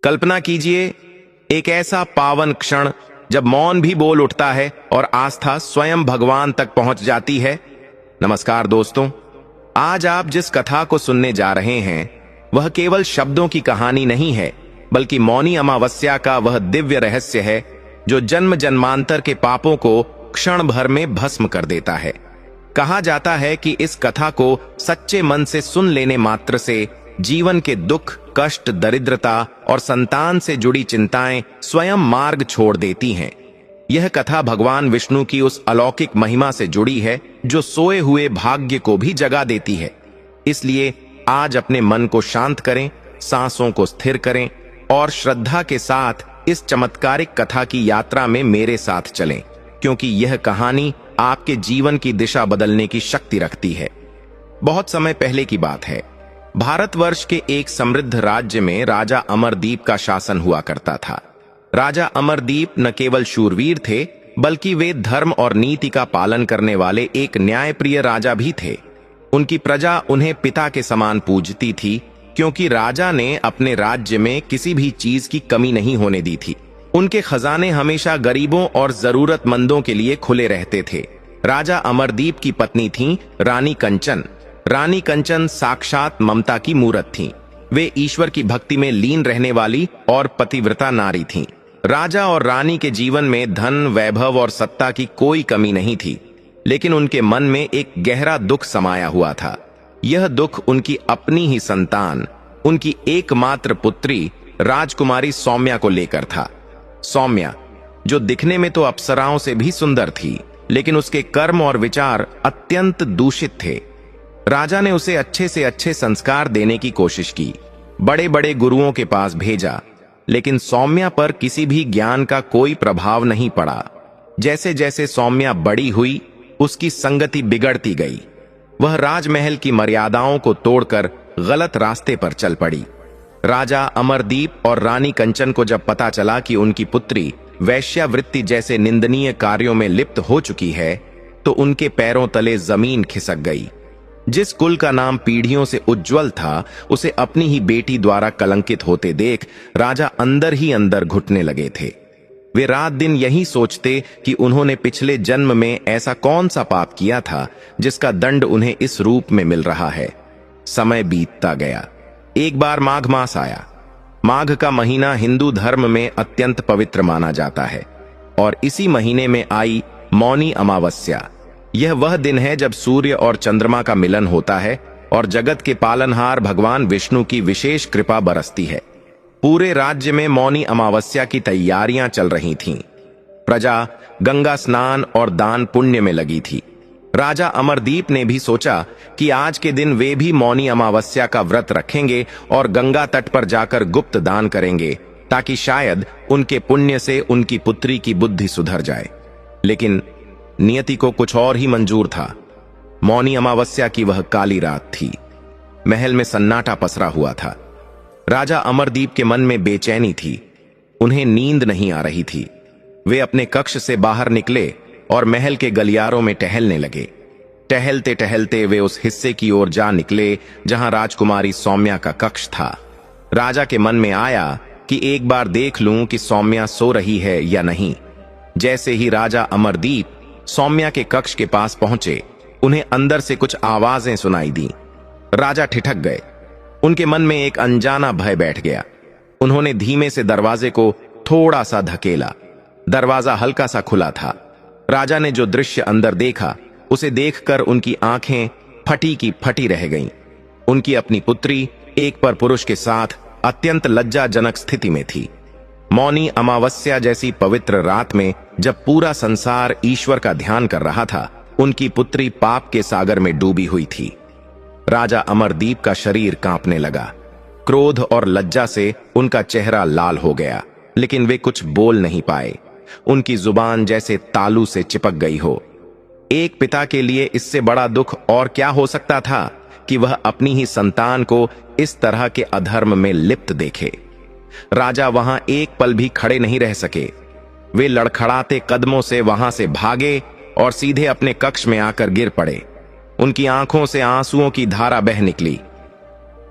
कल्पना कीजिए एक ऐसा पावन क्षण जब मौन भी बोल उठता है और आस्था स्वयं भगवान तक पहुंच जाती है। नमस्कार दोस्तों, आज आप जिस कथा को सुनने जा रहे हैं वह केवल शब्दों की कहानी नहीं है, बल्कि मौनी अमावस्या का वह दिव्य रहस्य है जो जन्म जन्मांतर के पापों को क्षण भर में भस्म कर देता है। कहा जाता है कि इस कथा को सच्चे मन से सुन लेने मात्र से जीवन के दुख, कष्ट, दरिद्रता और संतान से जुड़ी चिंताएं स्वयं मार्ग छोड़ देती हैं। यह कथा भगवान विष्णु की उस अलौकिक महिमा से जुड़ी है जो सोए हुए भाग्य को भी जगा देती है। इसलिए आज अपने मन को शांत करें, सांसों को स्थिर करें और श्रद्धा के साथ इस चमत्कारिक कथा की यात्रा में मेरे साथ चलें, क्योंकि यह कहानी आपके जीवन की दिशा बदलने की शक्ति रखती है। बहुत समय पहले की बात है। भारतवर्ष के एक समृद्ध राज्य में राजा अमरदीप का शासन हुआ करता था। राजा अमरदीप न केवल शूरवीर थे, बल्कि वे धर्म और नीति का पालन करने वाले एक न्यायप्रिय राजा भी थे। उनकी प्रजा उन्हें पिता के समान पूजती थी, क्योंकि राजा ने अपने राज्य में किसी भी चीज की कमी नहीं होने दी थी। उनके खजाने हमेशा गरीबों और जरूरतमंदों के लिए खुले रहते थे। राजा अमरदीप की पत्नी थी रानी कंचन। रानी कंचन साक्षात ममता की मूरत थीं। वे ईश्वर की भक्ति में लीन रहने वाली और पतिव्रता नारी थीं। राजा और रानी के जीवन में धन, वैभव और सत्ता की कोई कमी नहीं थी, लेकिन उनके मन में एक गहरा दुख समाया हुआ था। यह दुख उनकी अपनी ही संतान, उनकी एकमात्र पुत्री राजकुमारी सौम्या को लेकर था। सौम्या, जो दिखने में तो अप्सराओं से भी सुंदर थी, लेकिन उसके कर्म और विचार अत्यंत दूषित थे। राजा ने उसे अच्छे से अच्छे संस्कार देने की कोशिश की, बड़े बड़े गुरुओं के पास भेजा, लेकिन सौम्या पर किसी भी ज्ञान का कोई प्रभाव नहीं पड़ा। जैसे जैसे सौम्या बड़ी हुई, उसकी संगति बिगड़ती गई। वह राजमहल की मर्यादाओं को तोड़कर गलत रास्ते पर चल पड़ी। राजा अमरदीप और रानी कंचन को जब पता चला कि उनकी पुत्री वैश्यावृत्ति जैसे निंदनीय कार्यों में लिप्त हो चुकी है, तो उनके पैरों तले जमीन खिसक गई। जिस कुल का नाम पीढ़ियों से उज्जवल था, उसे अपनी ही बेटी द्वारा कलंकित होते देख राजा अंदर ही अंदर घुटने लगे थे। वे रात दिन यही सोचते कि उन्होंने पिछले जन्म में ऐसा कौन सा पाप किया था जिसका दंड उन्हें इस रूप में मिल रहा है। समय बीतता गया। एक बार माघ मास आया। माघ का महीना हिंदू धर्म में अत्यंत पवित्र माना जाता है, और इसी महीने में आई मौनी अमावस्या। यह वह दिन है जब सूर्य और चंद्रमा का मिलन होता है और जगत के पालनहार भगवान विष्णु की विशेष कृपा बरसती है। पूरे राज्य में मौनी अमावस्या की तैयारियां चल रही थीं। प्रजा गंगा स्नान और दान पुण्य में लगी थी। राजा अमरदीप ने भी सोचा कि आज के दिन वे भी मौनी अमावस्या का व्रत रखेंगे और गंगा तट पर जाकर गुप्त दान करेंगे, ताकि शायद उनके पुण्य से उनकी पुत्री की बुद्धि सुधर जाए। लेकिन नियति को कुछ और ही मंजूर था। मौनी अमावस्या की वह काली रात थी। महल में सन्नाटा पसरा हुआ था। राजा अमरदीप के मन में बेचैनी थी। उन्हें नींद नहीं आ रही थी। वे अपने कक्ष से बाहर निकले और महल के गलियारों में टहलने लगे। टहलते टहलते वे उस हिस्से की ओर जा निकले जहां राजकुमारी सौम्या का कक्ष था। राजा के मन में आया कि एक बार देख लूं कि सौम्या सो रही है या नहीं। जैसे ही राजा अमरदीप सौम्या के कक्ष के पास पहुंचे, उन्हें अंदर से कुछ आवाजें सुनाई दी। राजा ठिठक गए। उनके मन में एक अनजाना भय बैठ गया। उन्होंने धीमे से दरवाजे को थोड़ा सा धकेला। दरवाजा हल्का सा खुला था। राजा ने जो दृश्य अंदर देखा, उसे देखकर उनकी आंखें फटी की फटी रह गईं। उनकी अपनी पुत्री एक पर पुरुष के साथ अत्यंत लज्जाजनक स्थिति में थी। मौनी अमावस्या जैसी पवित्र रात में जब पूरा संसार ईश्वर का ध्यान कर रहा था, उनकी पुत्री पाप के सागर में डूबी हुई थी। राजा अमरदीप का शरीर कांपने लगा। क्रोध और लज्जा से उनका चेहरा लाल हो गया, लेकिन वे कुछ बोल नहीं पाए। उनकी जुबान जैसे तालू से चिपक गई हो। एक पिता के लिए इससे बड़ा दुख और क्या हो सकता था कि वह अपनी ही संतान को इस तरह के अधर्म में लिप्त देखे। राजा वहां एक पल भी खड़े नहीं रह सके। वे लड़खड़ाते कदमों से वहां से भागे और सीधे अपने कक्ष में आकर गिर पड़े। उनकी आंखों से आंसुओं की धारा बह निकली।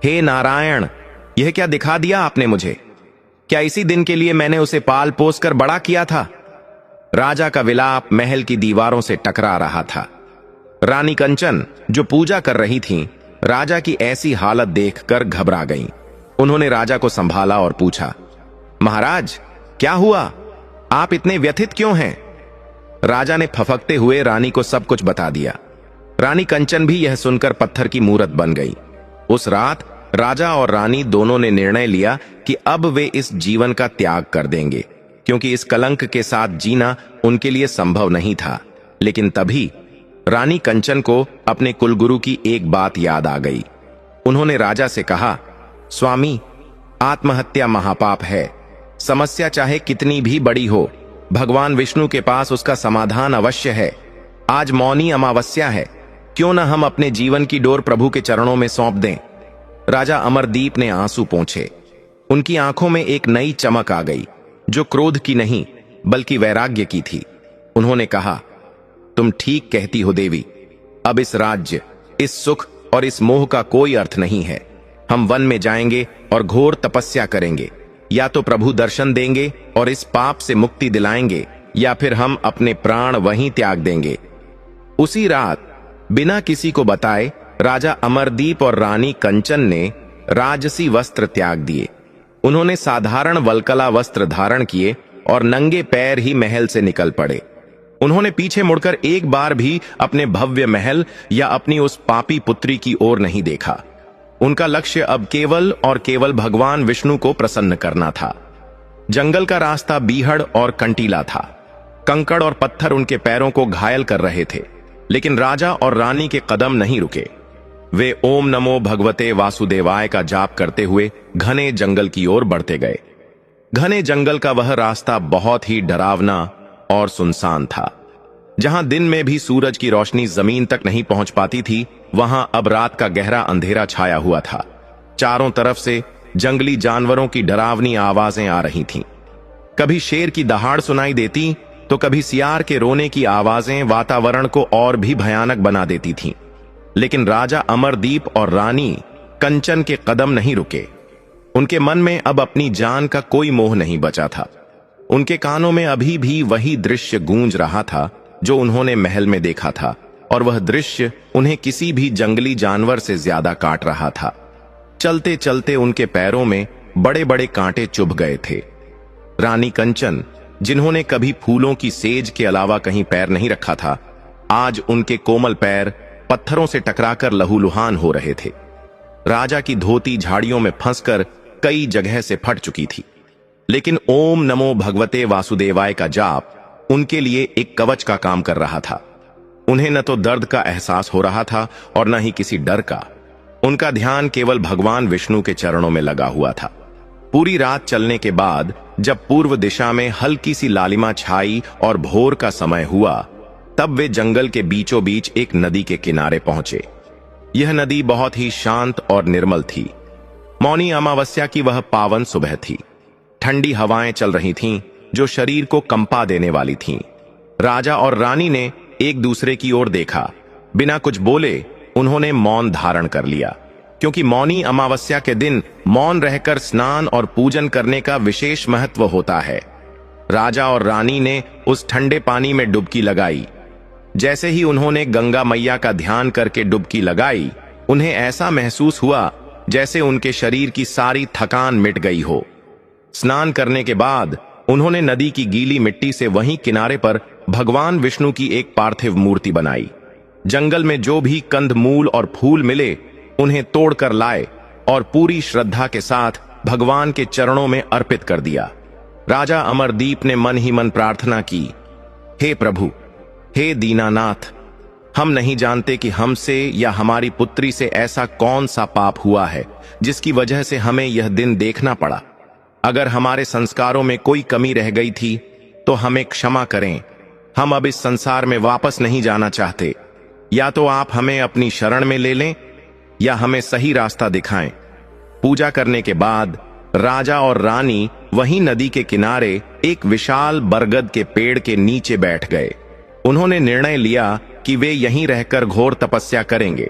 हे नारायण, यह क्या दिखा दिया आपने मुझे? क्या इसी दिन के लिए मैंने उसे पाल पोस कर बड़ा किया था? राजा का विलाप महल की दीवारों से टकरा रहा था। रानी कंचन, जो पूजा कर रही थीं, राजा की ऐसी हालत देखकर घबरा गईं। उन्होंने राजा को संभाला और पूछा, महाराज, क्या हुआ? आप इतने व्यथित क्यों हैं? राजा ने फफकते हुए रानी को सब कुछ बता दिया। रानी कंचन भी यह सुनकर पत्थर की मूरत बन गई। उस रात राजा और रानी दोनों ने निर्णय लिया कि अब वे इस जीवन का त्याग कर देंगे, क्योंकि इस कलंक के साथ जीना उनके लिए संभव नहीं था। लेकिन तभी रानी कंचन को अपने कुलगुरु की एक बात याद आ गई। उन्होंने राजा से कहा, स्वामी, आत्महत्या महापाप है। समस्या चाहे कितनी भी बड़ी हो, भगवान विष्णु के पास उसका समाधान अवश्य है। आज मौनी अमावस्या है, क्यों न हम अपने जीवन की डोर प्रभु के चरणों में सौंप दें। राजा अमरदीप ने आंसू पोंछे। उनकी आंखों में एक नई चमक आ गई, जो क्रोध की नहीं बल्कि वैराग्य की थी। उन्होंने कहा, तुम ठीक कहती हो देवी। अब इस राज्य, इस सुख और इस मोह का कोई अर्थ नहीं है। हम वन में जाएंगे और घोर तपस्या करेंगे। या तो प्रभु दर्शन देंगे और इस पाप से मुक्ति दिलाएंगे, या फिर हम अपने प्राण वहीं त्याग देंगे। उसी रात बिना किसी को बताए राजा अमरदीप और रानी कंचन ने राजसी वस्त्र त्याग दिए। उन्होंने साधारण वल्कला वस्त्र धारण किए और नंगे पैर ही महल से निकल पड़े। उन्होंने पीछे मुड़कर एक बार भी अपने भव्य महल या अपनी उस पापी पुत्री की ओर नहीं देखा। उनका लक्ष्य अब केवल और केवल भगवान विष्णु को प्रसन्न करना था। जंगल का रास्ता बीहड़ और कंटीला था। कंकड़ और पत्थर उनके पैरों को घायल कर रहे थे, लेकिन राजा और रानी के कदम नहीं रुके। वे ओम नमो भगवते वासुदेवाय का जाप करते हुए घने जंगल की ओर बढ़ते गए। घने जंगल का वह रास्ता बहुत ही डरावना और सुनसान था। जहां दिन में भी सूरज की रोशनी जमीन तक नहीं पहुंच पाती थी, वहां अब रात का गहरा अंधेरा छाया हुआ था। चारों तरफ से जंगली जानवरों की डरावनी आवाजें आ रही थीं। कभी शेर की दहाड़ सुनाई देती, तो कभी सियार के रोने की आवाजें वातावरण को और भी भयानक बना देती थीं। लेकिन राजा अमरदीप और रानी कंचन के कदम नहीं रुके। उनके मन में अब अपनी जान का कोई मोह नहीं बचा था। उनके कानों में अभी भी वही दृश्य गूंज रहा था जो उन्होंने महल में देखा था, और वह दृश्य उन्हें किसी भी जंगली जानवर से ज्यादा काट रहा था। चलते चलते उनके पैरों में बड़े बड़े कांटे चुभ गए थे। रानी कंचन, जिन्होंने कभी फूलों की सेज के अलावा कहीं पैर नहीं रखा था, आज उनके कोमल पैर पत्थरों से टकराकर लहूलुहान हो रहे थे। राजा की धोती झाड़ियों में फंसकर कई जगह से फट चुकी थी, लेकिन ओम नमो भगवते वासुदेवाय का जाप उनके लिए एक कवच का काम कर रहा था। उन्हें न तो दर्द का एहसास हो रहा था और न ही किसी डर का। उनका ध्यान केवल भगवान विष्णु के चरणों में लगा हुआ था। पूरी रात चलने के बाद जब पूर्व दिशा में हल्की सी लालिमा छाई और भोर का समय हुआ, तब वे जंगल के बीचों बीच एक नदी के किनारे पहुंचे। यह नदी बहुत ही शांत और निर्मल थी। मौनी अमावस्या की वह पावन सुबह थी। ठंडी हवाएं चल रही थीं, जो शरीर को कंपा देने वाली थीं। राजा और रानी ने एक दूसरे की ओर देखा। बिना कुछ बोले उन्होंने मौन धारण कर लिया, क्योंकि मौनी अमावस्या के दिन मौन रहकर स्नान और पूजन करने का विशेष महत्व होता है। राजा और रानी ने उस ठंडे पानी में डुबकी लगाई। जैसे ही उन्होंने गंगा मैया का ध्यान करके डुबकी लगाई, उन्हें ऐसा महसूस हुआ जैसे उनके शरीर की सारी थकान मिट गई हो। स्नान करने के बाद उन्होंने नदी की गीली मिट्टी से वहीं किनारे पर भगवान विष्णु की एक पार्थिव मूर्ति बनाई। जंगल में जो भी कंद मूल और फूल मिले, उन्हें तोड़कर लाए और पूरी श्रद्धा के साथ भगवान के चरणों में अर्पित कर दिया। राजा अमरदीप ने मन ही मन प्रार्थना की, हे प्रभु, हे दीनानाथ, हम नहीं जानते कि हमसे या हमारी पुत्री से ऐसा कौन सा पाप हुआ है जिसकी वजह से हमें यह दिन देखना पड़ा। अगर हमारे संस्कारों में कोई कमी रह गई थी तो हमें क्षमा करें। हम अब इस संसार में वापस नहीं जाना चाहते। या तो आप हमें अपनी शरण में ले लें या हमें सही रास्ता दिखाएं। पूजा करने के बाद राजा और रानी वहीं नदी के किनारे एक विशाल बरगद के पेड़ के नीचे बैठ गए। उन्होंने निर्णय लिया कि वे यहीं रहकर घोर तपस्या करेंगे।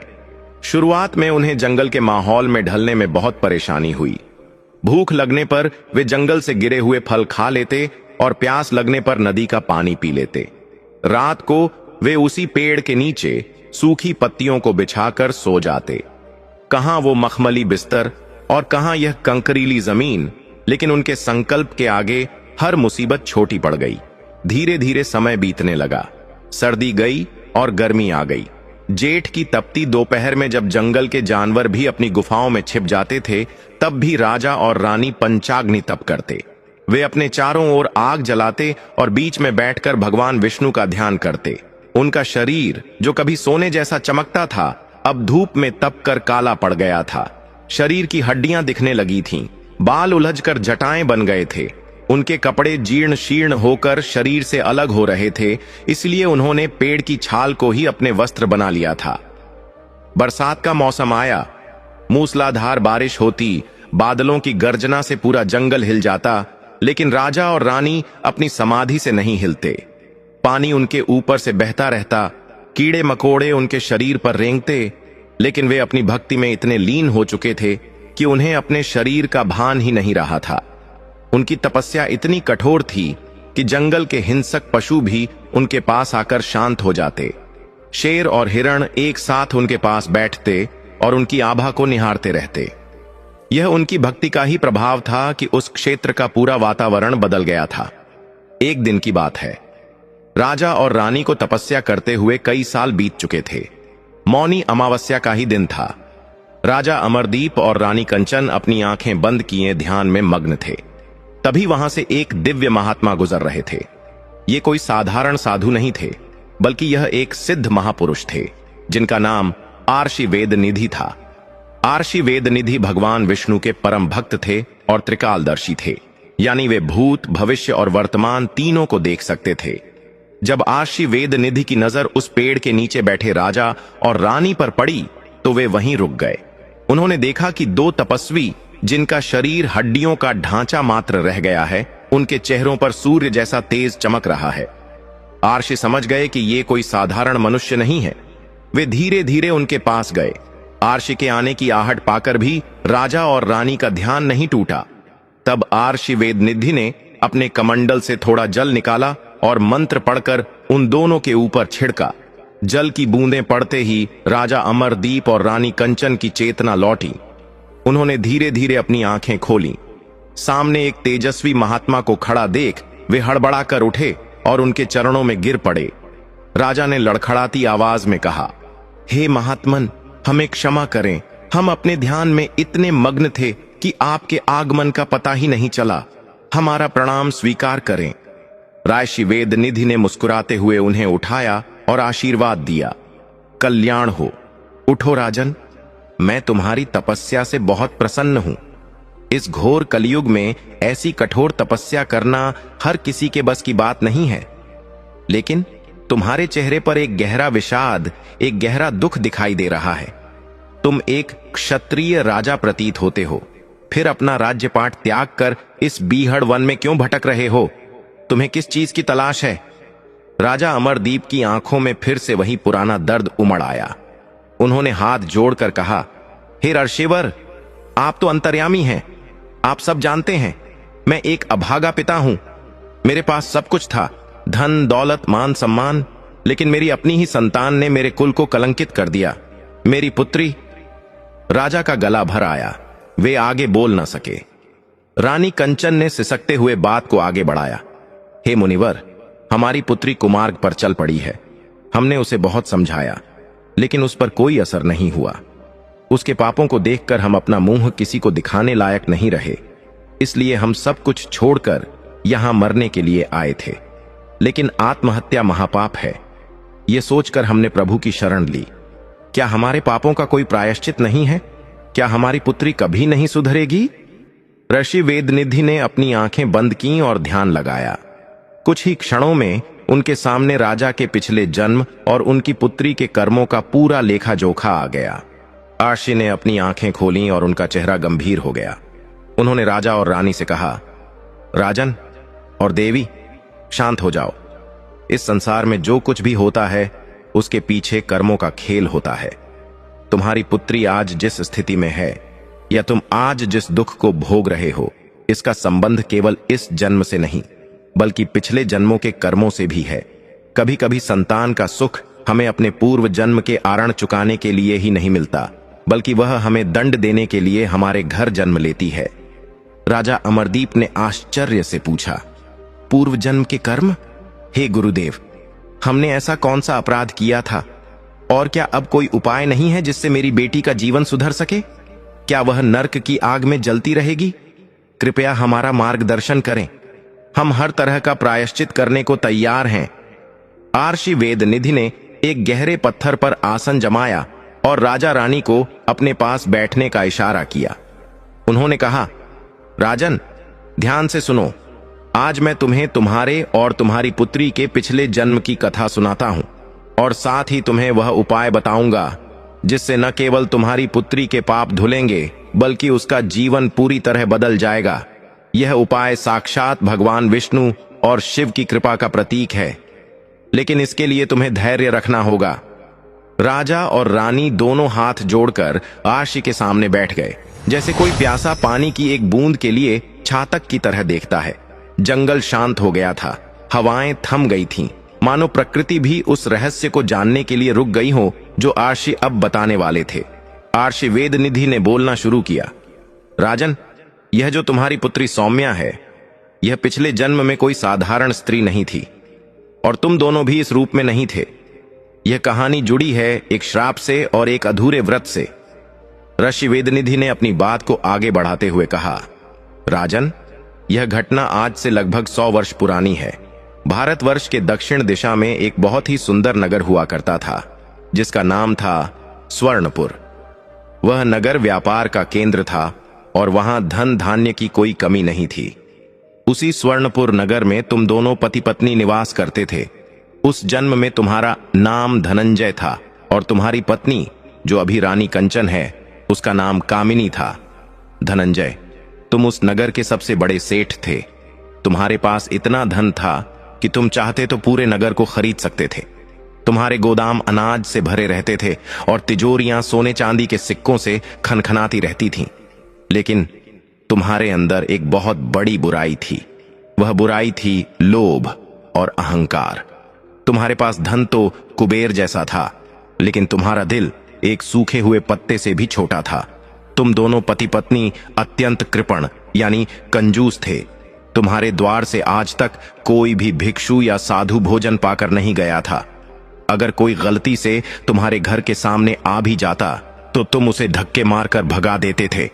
शुरुआत में उन्हें जंगल के माहौल में ढलने में बहुत परेशानी हुई। भूख लगने पर वे जंगल से गिरे हुए फल खा लेते और प्यास लगने पर नदी का पानी पी लेते। रात को वे उसी पेड़ के नीचे सूखी पत्तियों को बिछाकर सो जाते। कहां वो मखमली बिस्तर और कहां यह कंकरीली जमीन, लेकिन उनके संकल्प के आगे हर मुसीबत छोटी पड़ गई। धीरे धीरे समय बीतने लगा। सर्दी गई और गर्मी आ गई। जेठ की तपती दोपहर में जब जंगल के जानवर भी अपनी गुफाओं में छिप जाते थे, तब भी राजा और रानी पंचाग्नि तप करते। वे अपने चारों ओर आग जलाते और बीच में बैठकर भगवान विष्णु का ध्यान करते। उनका शरीर, जो कभी सोने जैसा चमकता था, अब धूप में तप कर काला पड़ गया था। शरीर की हड्डियां दिखने लगी थीं, बाल उलझकर जटाएं बन गए थे। उनके कपड़े जीर्ण शीर्ण होकर शरीर से अलग हो रहे थे, इसलिए उन्होंने पेड़ की छाल को ही अपने वस्त्र बना लिया था। बरसात का मौसम आया। मूसलाधार बारिश होती, बादलों की गर्जना से पूरा जंगल हिल जाता, लेकिन राजा और रानी अपनी समाधि से नहीं हिलते। पानी उनके ऊपर से बहता रहता, कीड़े मकोड़े उनके शरीर पर रेंगते, लेकिन वे अपनी भक्ति में इतने लीन हो चुके थे कि उन्हें अपने शरीर का भान ही नहीं रहा था। उनकी तपस्या इतनी कठोर थी कि जंगल के हिंसक पशु भी उनके पास आकर शांत हो जाते। शेर और हिरण एक साथ उनके पास बैठते और उनकी आभा को निहारते रहते। यह उनकी भक्ति का ही प्रभाव था कि उस क्षेत्र का पूरा वातावरण बदल गया था। एक दिन की बात है। राजा और रानी को तपस्या करते हुए कई साल बीत चुके थे। मौनी अमावस्या का ही दिन था। राजा अमरदीप और रानी कंचन अपनी आंखें बंद किए ध्यान में मग्न थे। तभी वहां से एक दिव्य महात्मा गुजर रहे थे। ये कोई साधारण साधु नहीं थे, बल्कि यह एक सिद्ध महापुरुष थे, जिनका नाम आर्षि वेदनिधि था। आर्षि वेदनिधि भगवान विष्णु के परम भक्त थे और त्रिकालदर्शी थे, यानी वे भूत, भविष्य और वर्तमान तीनों को देख सकते थे। जब आर्षि वेदनिधि की नजर उस पेड़ के नीचे बैठे राजा और रानी पर पड़ी, तो वे वहीं रुक गए। उन्होंने देखा कि दो तपस्वी, जिनका शरीर हड्डियों का ढांचा मात्र रह गया है, उनके चेहरों पर सूर्य जैसा तेज चमक रहा है। आर्षि समझ गए कि ये कोई साधारण मनुष्य नहीं है। वे धीरे धीरे उनके पास गए। आर्षि के आने की आहट पाकर भी राजा और रानी का ध्यान नहीं टूटा। तब आर्षि वेदनिधि ने अपने कमंडल से थोड़ा जल निकाला और मंत्र पढ़कर उन दोनों के ऊपर छिड़का। जल की बूंदें पड़ते ही राजा अमरदीप और रानी कंचन की चेतना लौटी। उन्होंने धीरे धीरे अपनी आंखें खोली। सामने एक तेजस्वी महात्मा को खड़ा देख वे हड़बड़ाकर उठे और उनके चरणों में गिर पड़े। राजा ने लड़खड़ाती आवाज में कहा, हे महात्मन, हमें क्षमा करें। हम अपने ध्यान में इतने मग्न थे कि आपके आगमन का पता ही नहीं चला। हमारा प्रणाम स्वीकार करें। रायषि वेदनिधि ने मुस्कुराते हुए उन्हें उठाया और आशीर्वाद दिया। कल्याण हो। उठो राजन, मैं तुम्हारी तपस्या से बहुत प्रसन्न हूं। इस घोर कलयुग में ऐसी कठोर तपस्या करना हर किसी के बस की बात नहीं है, लेकिन तुम्हारे चेहरे पर एक गहरा विषाद, एक गहरा दुख दिखाई दे रहा है। तुम एक क्षत्रिय राजा प्रतीत होते हो, फिर अपना राज्यपाट त्याग कर इस बीहड़ वन में क्यों भटक रहे हो? तुम्हें किस चीज की तलाश है? राजा अमरदीप की आंखों में फिर से वही पुराना दर्द उमड़ आया। उन्होंने हाथ जोड़कर कहा, हे ऋषिवर, आप तो अंतर्यामी हैं। आप सब जानते हैं, मैं एक अभागा पिता हूं। मेरे पास सब कुछ था, धन, दौलत, मान, सम्मान, लेकिन मेरी अपनी ही संतान ने मेरे कुल को कलंकित कर दिया। मेरी पुत्री। राजा का गला भर आया। वे आगे बोल न सके। रानी कंचन ने सिसकते हुए बात को आगे बढ़ाया। हे मुनिवर, हमारी पुत्री कुमार्ग पर चल पड़ी है। हमने उसे बहुत समझाया, लेकिन उस पर कोई असर नहीं हुआ। उसके पापों को देखकर हम अपना मुंह किसी को दिखाने लायक नहीं रहे, इसलिए हम सब कुछ छोड़कर यहां मरने के लिए आए थे। लेकिन आत्महत्या महापाप है, यह सोचकर हमने प्रभु की शरण ली। क्या हमारे पापों का कोई प्रायश्चित नहीं है? क्या हमारी पुत्री कभी नहीं सुधरेगी? ऋषि वेदनिधि ने अपनी आंखें बंद की और ध्यान लगाया। कुछ ही क्षणों में उनके सामने राजा के पिछले जन्म और उनकी पुत्री के कर्मों का पूरा लेखा जोखा आ गया। आर्षि ने अपनी आंखें खोलीं और उनका चेहरा गंभीर हो गया। उन्होंने राजा और रानी से कहा, राजन और देवी, शांत हो जाओ। इस संसार में जो कुछ भी होता है उसके पीछे कर्मों का खेल होता है। तुम्हारी पुत्री आज जिस स्थिति में है या तुम आज जिस दुख को भोग रहे हो, इसका संबंध केवल इस जन्म से नहीं बल्कि पिछले जन्मों के कर्मों से भी है। कभी कभी संतान का सुख हमें अपने पूर्व जन्म के आरण चुकाने के लिए ही नहीं मिलता, बल्कि वह हमें दंड देने के लिए हमारे घर जन्म लेती है। राजा अमरदीप ने आश्चर्य से पूछा, पूर्व जन्म के कर्म? हे गुरुदेव, हमने ऐसा कौन सा अपराध किया था? और क्या अब कोई उपाय नहीं है जिससे मेरी बेटी का जीवन सुधर सके? क्या वह नर्क की आग में जलती रहेगी? कृपया हमारा मार्गदर्शन करें। हम हर तरह का प्रायश्चित करने को तैयार हैं। आर्षि वेदनिधि ने एक गहरे पत्थर पर आसन जमाया और राजा रानी को अपने पास बैठने का इशारा किया। उन्होंने कहा, राजन, ध्यान से सुनो। आज मैं तुम्हें तुम्हारे और तुम्हारी पुत्री के पिछले जन्म की कथा सुनाता हूं और साथ ही तुम्हें वह उपाय बताऊंगा जिससे न केवल तुम्हारी पुत्री के पाप धुलेंगे बल्कि उसका जीवन पूरी तरह बदल जाएगा। यह उपाय साक्षात भगवान विष्णु और शिव की कृपा का प्रतीक है, लेकिन इसके लिए तुम्हें धैर्य रखना होगा। राजा और रानी दोनों हाथ जोड़कर आर्षि के सामने बैठ गए, जैसे कोई प्यासा पानी की एक बूंद के लिए छातक की तरह देखता है। जंगल शांत हो गया था, हवाएं थम गई थीं, मानो प्रकृति भी उस रहस्य को जानने के लिए रुक गई हो जो आर्षि अब बताने वाले थे। आर्षि वेदनिधि ने बोलना शुरू किया, राजन, यह जो तुम्हारी पुत्री सौम्या है, यह पिछले जन्म में कोई साधारण स्त्री नहीं थी और तुम दोनों भी इस रूप में नहीं थे। यह कहानी जुड़ी है एक श्राप से और एक अधूरे व्रत से। ऋषि वेदनिधि ने अपनी बात को आगे बढ़ाते हुए कहा, राजन, यह घटना आज से लगभग 100 वर्ष पुरानी है। भारतवर्ष के दक्षिण दिशा में एक बहुत ही सुंदर नगर हुआ करता था जिसका नाम था स्वर्णपुर। वह नगर व्यापार का केंद्र था और वहां धन धान्य की कोई कमी नहीं थी। उसी स्वर्णपुर नगर में तुम दोनों पति पत्नी निवास करते थे। उस जन्म में तुम्हारा नाम धनंजय था और तुम्हारी पत्नी, जो अभी रानी कंचन है, उसका नाम कामिनी था। धनंजय, तुम उस नगर के सबसे बड़े सेठ थे। तुम्हारे पास इतना धन था कि तुम चाहते तो पूरे नगर को खरीद सकते थे। तुम्हारे गोदाम अनाज से भरे रहते थे और तिजोरियां सोने चांदी के सिक्कों से खनखनाती रहती थीं। लेकिन तुम्हारे अंदर एक बहुत बड़ी बुराई थी। वह बुराई थी लोभ और अहंकार। तुम्हारे पास धन तो कुबेर जैसा था, लेकिन तुम्हारा दिल एक सूखे हुए पत्ते से भी छोटा था। तुम दोनों पति पत्नी अत्यंत कृपण यानी कंजूस थे। तुम्हारे द्वार से आज तक कोई भी भिक्षु या साधु भोजन पाकर नहीं गया था। अगर कोई गलती से तुम्हारे घर के सामने आ भी जाता तो तुम उसे धक्के मारकर भगा देते थे।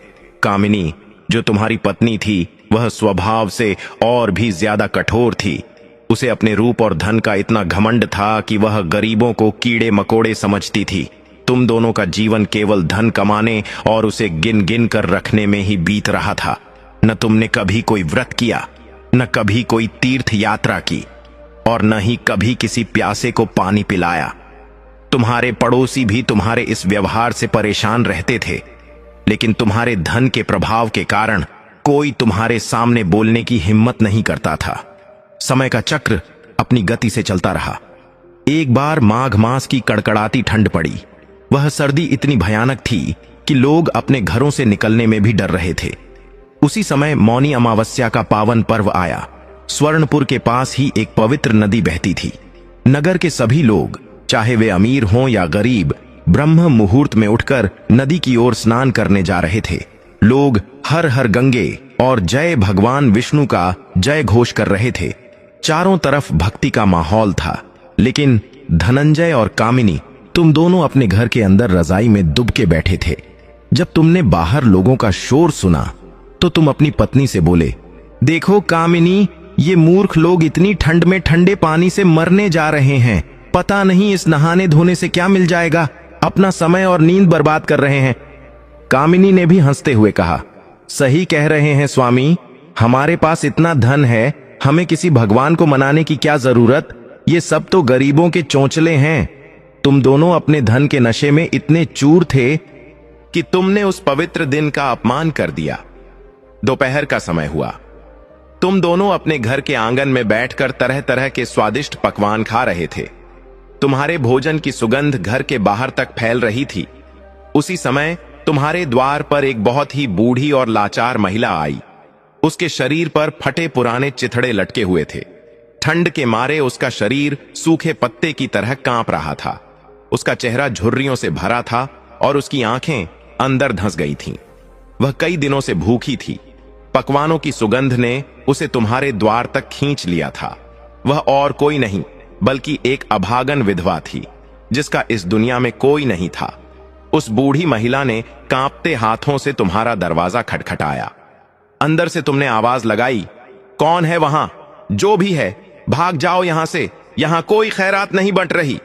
कामिनी, जो तुम्हारी पत्नी थी, वह स्वभाव से और भी ज्यादा कठोर थी। उसे अपने रूप और धन का इतना घमंड था कि वह गरीबों को कीड़े मकोड़े समझती थी। तुम दोनों का जीवन केवल धन कमाने और उसे गिन गिन कर रखने में ही बीत रहा था। न तुमने कभी कोई व्रत किया, न कभी कोई तीर्थ यात्रा की और न ही कभी किसी प्यासे को पानी पिलाया। तुम्हारे पड़ोसी भी तुम्हारे इस व्यवहार से परेशान रहते थे, लेकिन तुम्हारे धन के प्रभाव के कारण कोई तुम्हारे सामने बोलने की हिम्मत नहीं करता था। समय का चक्र अपनी गति से चलता रहा। एक बार माघ मास की कड़कड़ाती ठंड पड़ी। वह सर्दी इतनी भयानक थी कि लोग अपने घरों से निकलने में भी डर रहे थे। उसी समय मौनी अमावस्या का पावन पर्व आया। स्वर्णपुर के पास ही एक पवित्र नदी बहती थी। नगर के सभी लोग, चाहे वे अमीर हों या गरीब, ब्रह्म मुहूर्त में उठकर नदी की ओर स्नान करने जा रहे थे। लोग हर हर गंगे और जय भगवान विष्णु का जय घोष कर रहे थे। चारों तरफ भक्ति का माहौल था। लेकिन धनंजय और कामिनी, तुम दोनों अपने घर के अंदर रजाई में दुब के बैठे थे। जब तुमने बाहर लोगों का शोर सुना तो तुम अपनी पत्नी से बोले, देखो कामिनी, ये मूर्ख लोग इतनी ठंड में ठंडे पानी से मरने जा रहे हैं। पता नहीं इस नहाने धोने से क्या मिल जाएगा। अपना समय और नींद बर्बाद कर रहे हैं। कामिनी ने भी हंसते हुए कहा, सही कह रहे हैं स्वामी, हमारे पास इतना धन है, हमें किसी भगवान को मनाने की क्या जरूरत। ये सब तो गरीबों के चोंचले हैं। तुम दोनों अपने धन के नशे में इतने चूर थे कि तुमने उस पवित्र दिन का अपमान कर दिया। दोपहर का समय हुआ। तुम दोनों अपने घर के आंगन में बैठकर तरह तरह के स्वादिष्ट पकवान खा रहे थे। तुम्हारे भोजन की सुगंध घर के बाहर तक फैल रही थी। उसी समय तुम्हारे द्वार पर एक बहुत ही बूढ़ी और लाचार महिला आई। उसके शरीर पर फटे पुराने चिथड़े लटके हुए थे। ठंड के मारे उसका शरीर सूखे पत्ते की तरह कांप रहा था। उसका चेहरा झुर्रियों से भरा था और उसकी आंखें अंदर धंस गई थीं। वह कई दिनों से भूखी थी। पकवानों की सुगंध ने उसे तुम्हारे द्वार तक खींच लिया था। वह और कोई नहीं बल्कि एक अभागन विधवा थी, जिसका इस दुनिया में कोई नहीं था। उस बूढ़ी महिला ने कांपते हाथों से तुम्हारा दरवाजा खटखटाया। अंदर से तुमने आवाज लगाई, कौन है वहां? जो भी है, भाग जाओ यहां से, यहां कोई खैरात नहीं बंट रही।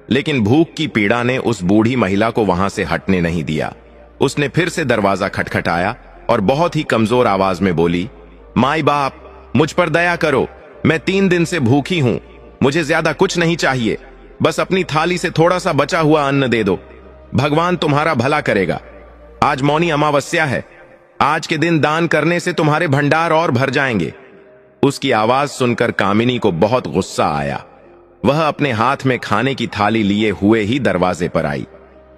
लेकिन भूख की पीड़ा ने उस बूढ़ी महिला को वहां से हटने नहीं दिया। उसने फिर से दरवाजा खटखटाया और बहुत ही कमजोर आवाज में बोली, माई बाप, मुझ पर दया करो। मैं 3 दिन से भूखी हूं। मुझे ज्यादा कुछ नहीं चाहिए, बस अपनी थाली से थोड़ा सा बचा हुआ अन्न दे दो। भगवान तुम्हारा भला करेगा। आज मौनी अमावस्या है। आज के दिन दान करने से तुम्हारे भंडार और भर जाएंगे। उसकी आवाज सुनकर कामिनी को बहुत गुस्सा आया। वह अपने हाथ में खाने की थाली लिए हुए ही दरवाजे पर आई।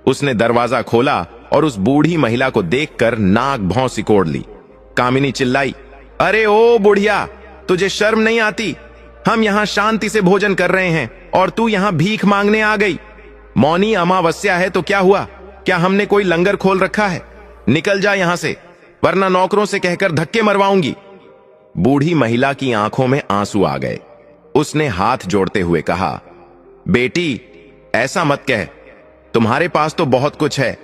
उसने दरवाजा खोला और उस बूढ़ी महिला को देखकर नाक भौं सिकोड़ ली। कामिनी चिल्लाई, अरे ओ बुढ़िया, तुझे शर्म नहीं आती? हम यहां शांति से भोजन कर रहे हैं और तू यहां भीख मांगने आ गई। मौनी अमावस्या है तो क्या हुआ? क्या हमने कोई लंगर खोल रखा है? निकल जा यहां से, वरना नौकरों से कहकर धक्के मरवाऊंगी। बूढ़ी महिला की आंखों में आंसू आ गए। उसने हाथ जोड़ते हुए कहा, बेटी, ऐसा मत कह। तुम्हारे पास तो बहुत कुछ है।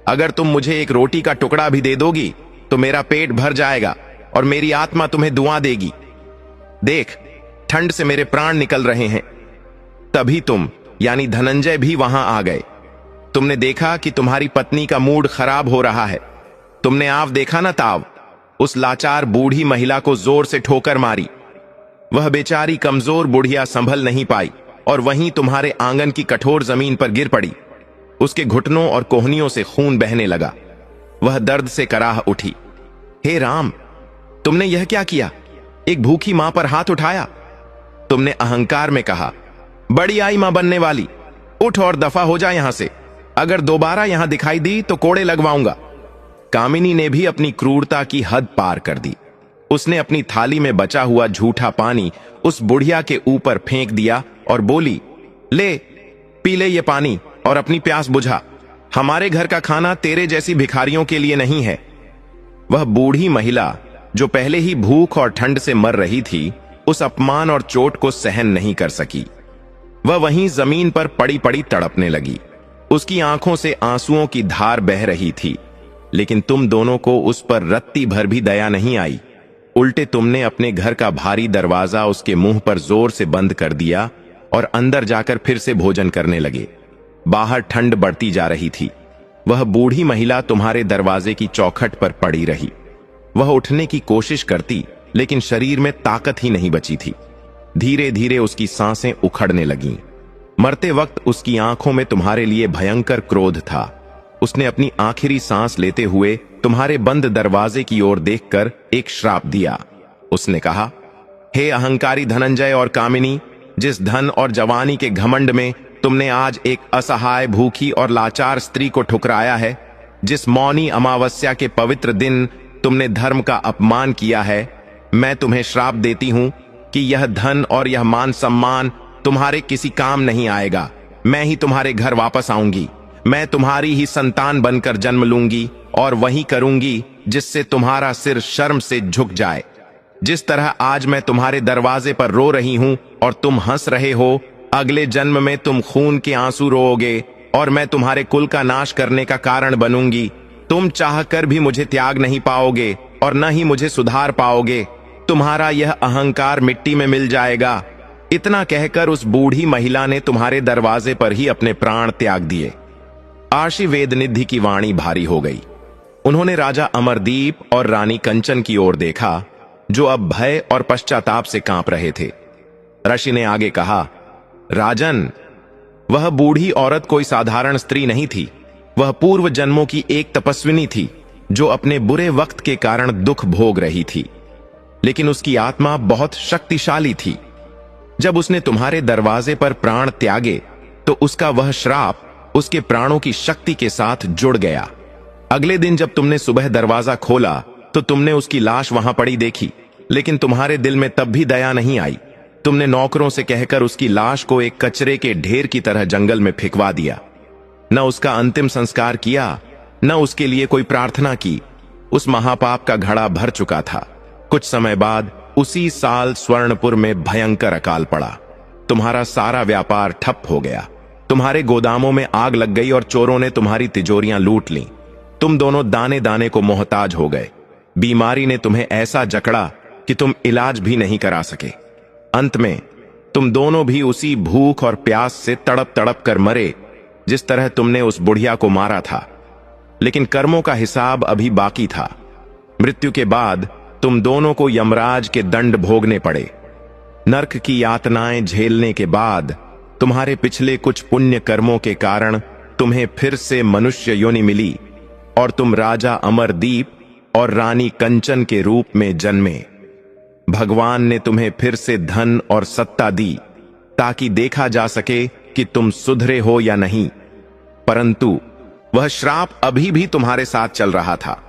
अगर तुम मुझे एक रोटी का टुकड़ा भी दे दोगी तो मेरा पेट भर जाएगा और मेरी आत्मा तुम्हें दुआ देगी। देख, ठंड से मेरे प्राण निकल रहे हैं। तभी तुम यानी धनंजय भी वहां आ गए। तुमने देखा कि तुम्हारी पत्नी का मूड खराब हो रहा है। तुमने आव देखा ना ताव? उस लाचार बूढ़ी महिला को जोर से ठोकर मारी। वह बेचारी कमजोर बुढ़िया संभल नहीं पाई और वहीं तुम्हारे आंगन की कठोर जमीन पर गिर पड़ी। उसके घुटनों और कोहनियों से खून बहने लगा। वह दर्द से कराह उठी। हे राम, तुमने यह क्या किया? एक भूखी मां पर हाथ उठाया। तुमने अहंकार में कहा, बड़ी आई मां बनने वाली, उठ और दफा हो जा यहां से। अगर दोबारा यहां दिखाई दी तो कोड़े लगवाऊंगा। कामिनी ने भी अपनी क्रूरता की हद पार कर दी। उसने अपनी थाली में बचा हुआ झूठा पानी उस बुढ़िया के ऊपर फेंक दिया और बोली, ले, पी ले ये पानी और अपनी प्यास बुझा। हमारे घर का खाना तेरे जैसी भिखारियों के लिए नहीं है। वह बूढ़ी महिला, जो पहले ही भूख और ठंड से मर रही थी, उस अपमान और चोट को सहन नहीं कर सकी। वह वहीं जमीन पर पड़ी पड़ी तड़पने लगी। उसकी आंखों से आंसुओं की धार बह रही थी। लेकिन तुम दोनों को उस पर रत्ती भर भी दया नहीं आई। उल्टे तुमने अपने घर का भारी दरवाजा उसके मुंह पर जोर से बंद कर दिया और अंदर जाकर फिर से भोजन करने लगे। बाहर ठंड बढ़ती जा रही थी। वह बूढ़ी महिला तुम्हारे दरवाजे की चौखट पर पड़ी रही। वह उठने की कोशिश करती, लेकिन शरीर में ताकत ही नहीं बची थी। धीरे धीरे उसकी सांसें उखड़ने लगीं। मरते वक्त उसकी आंखों में तुम्हारे लिए भयंकर क्रोध था। उसने अपनी आखिरी सांस लेते हुए तुम्हारे बंद दरवाजे की ओर देखकर एक श्राप दिया। उसने कहा, हे अहंकारी धनंजय और कामिनी, जिस धन और जवानी के घमंड में तुमने आज एक असहाय, भूखी और लाचार स्त्री को ठुकराया है, जिस मौनी अमावस्या के पवित्र दिन तुमने धर्म का अपमान किया है, मैं तुम्हें श्राप देती हूं कि यह धन और यह मान सम्मान तुम्हारे किसी काम नहीं आएगा। मैं ही तुम्हारे घर वापस आऊंगी। मैं तुम्हारी ही संतान बनकर जन्म लूंगी और वही करूंगी जिससे तुम्हारा सिर शर्म से झुक जाए। जिस तरह आज मैं तुम्हारे दरवाजे पर रो रही हूं और तुम हंस रहे हो, अगले जन्म में तुम खून के आंसू रोओगे और मैं तुम्हारे कुल का नाश करने का कारण बनूंगी। तुम चाहकर भी मुझे त्याग नहीं पाओगे और न ही मुझे सुधार पाओगे। तुम्हारा यह अहंकार मिट्टी में मिल जाएगा। इतना कहकर उस बूढ़ी महिला ने तुम्हारे दरवाजे पर ही अपने प्राण त्याग दिए। आशी वेदनिधि की वाणी भारी हो गई। उन्होंने राजा अमरदीप और रानी कंचन की ओर देखा, जो अब भय और पश्चाताप से कांप रहे थे। ऋषि ने आगे कहा, राजन, वह बूढ़ी औरत कोई साधारण स्त्री नहीं थी। वह पूर्व जन्मों की एक तपस्विनी थी, जो अपने बुरे वक्त के कारण दुख भोग रही थी। लेकिन उसकी आत्मा बहुत शक्तिशाली थी। जब उसने तुम्हारे दरवाजे पर प्राण त्यागे तो उसका वह श्राप उसके प्राणों की शक्ति के साथ जुड़ गया। अगले दिन जब तुमने सुबह दरवाजा खोला तो तुमने उसकी लाश वहां पड़ी देखी, लेकिन तुम्हारे दिल में तब भी दया नहीं आई। तुमने नौकरों से कहकर उसकी लाश को एक कचरे के ढेर की तरह जंगल में फेंकवा दिया। न उसका अंतिम संस्कार किया, न उसके लिए कोई प्रार्थना की। उस महापाप का घड़ा भर चुका था। कुछ समय बाद उसी साल स्वर्णपुर में भयंकर अकाल पड़ा। तुम्हारा सारा व्यापार ठप हो गया। तुम्हारे गोदामों में आग लग गई और चोरों ने तुम्हारी तिजोरियां लूट लीं। तुम दोनों दाने दाने को मोहताज हो गए। बीमारी ने तुम्हें ऐसा जकड़ा कि तुम इलाज भी नहीं करा सके। अंत में तुम दोनों भी उसी भूख और प्यास से तड़प तड़प कर मरे जिस तरह तुमने उस बुढ़िया को मारा था। लेकिन कर्मों का हिसाब अभी बाकी था। मृत्यु के बाद तुम दोनों को यमराज के दंड भोगने पड़े। नरक की यातनाएं झेलने के बाद तुम्हारे पिछले कुछ पुण्य कर्मों के कारण तुम्हें फिर से मनुष्य योनि मिली और तुम राजा अमरदीप और रानी कंचन के रूप में जन्मे। भगवान ने तुम्हें फिर से धन और सत्ता दी ताकि देखा जा सके कि तुम सुधरे हो या नहीं, परंतु वह श्राप अभी भी तुम्हारे साथ चल रहा था।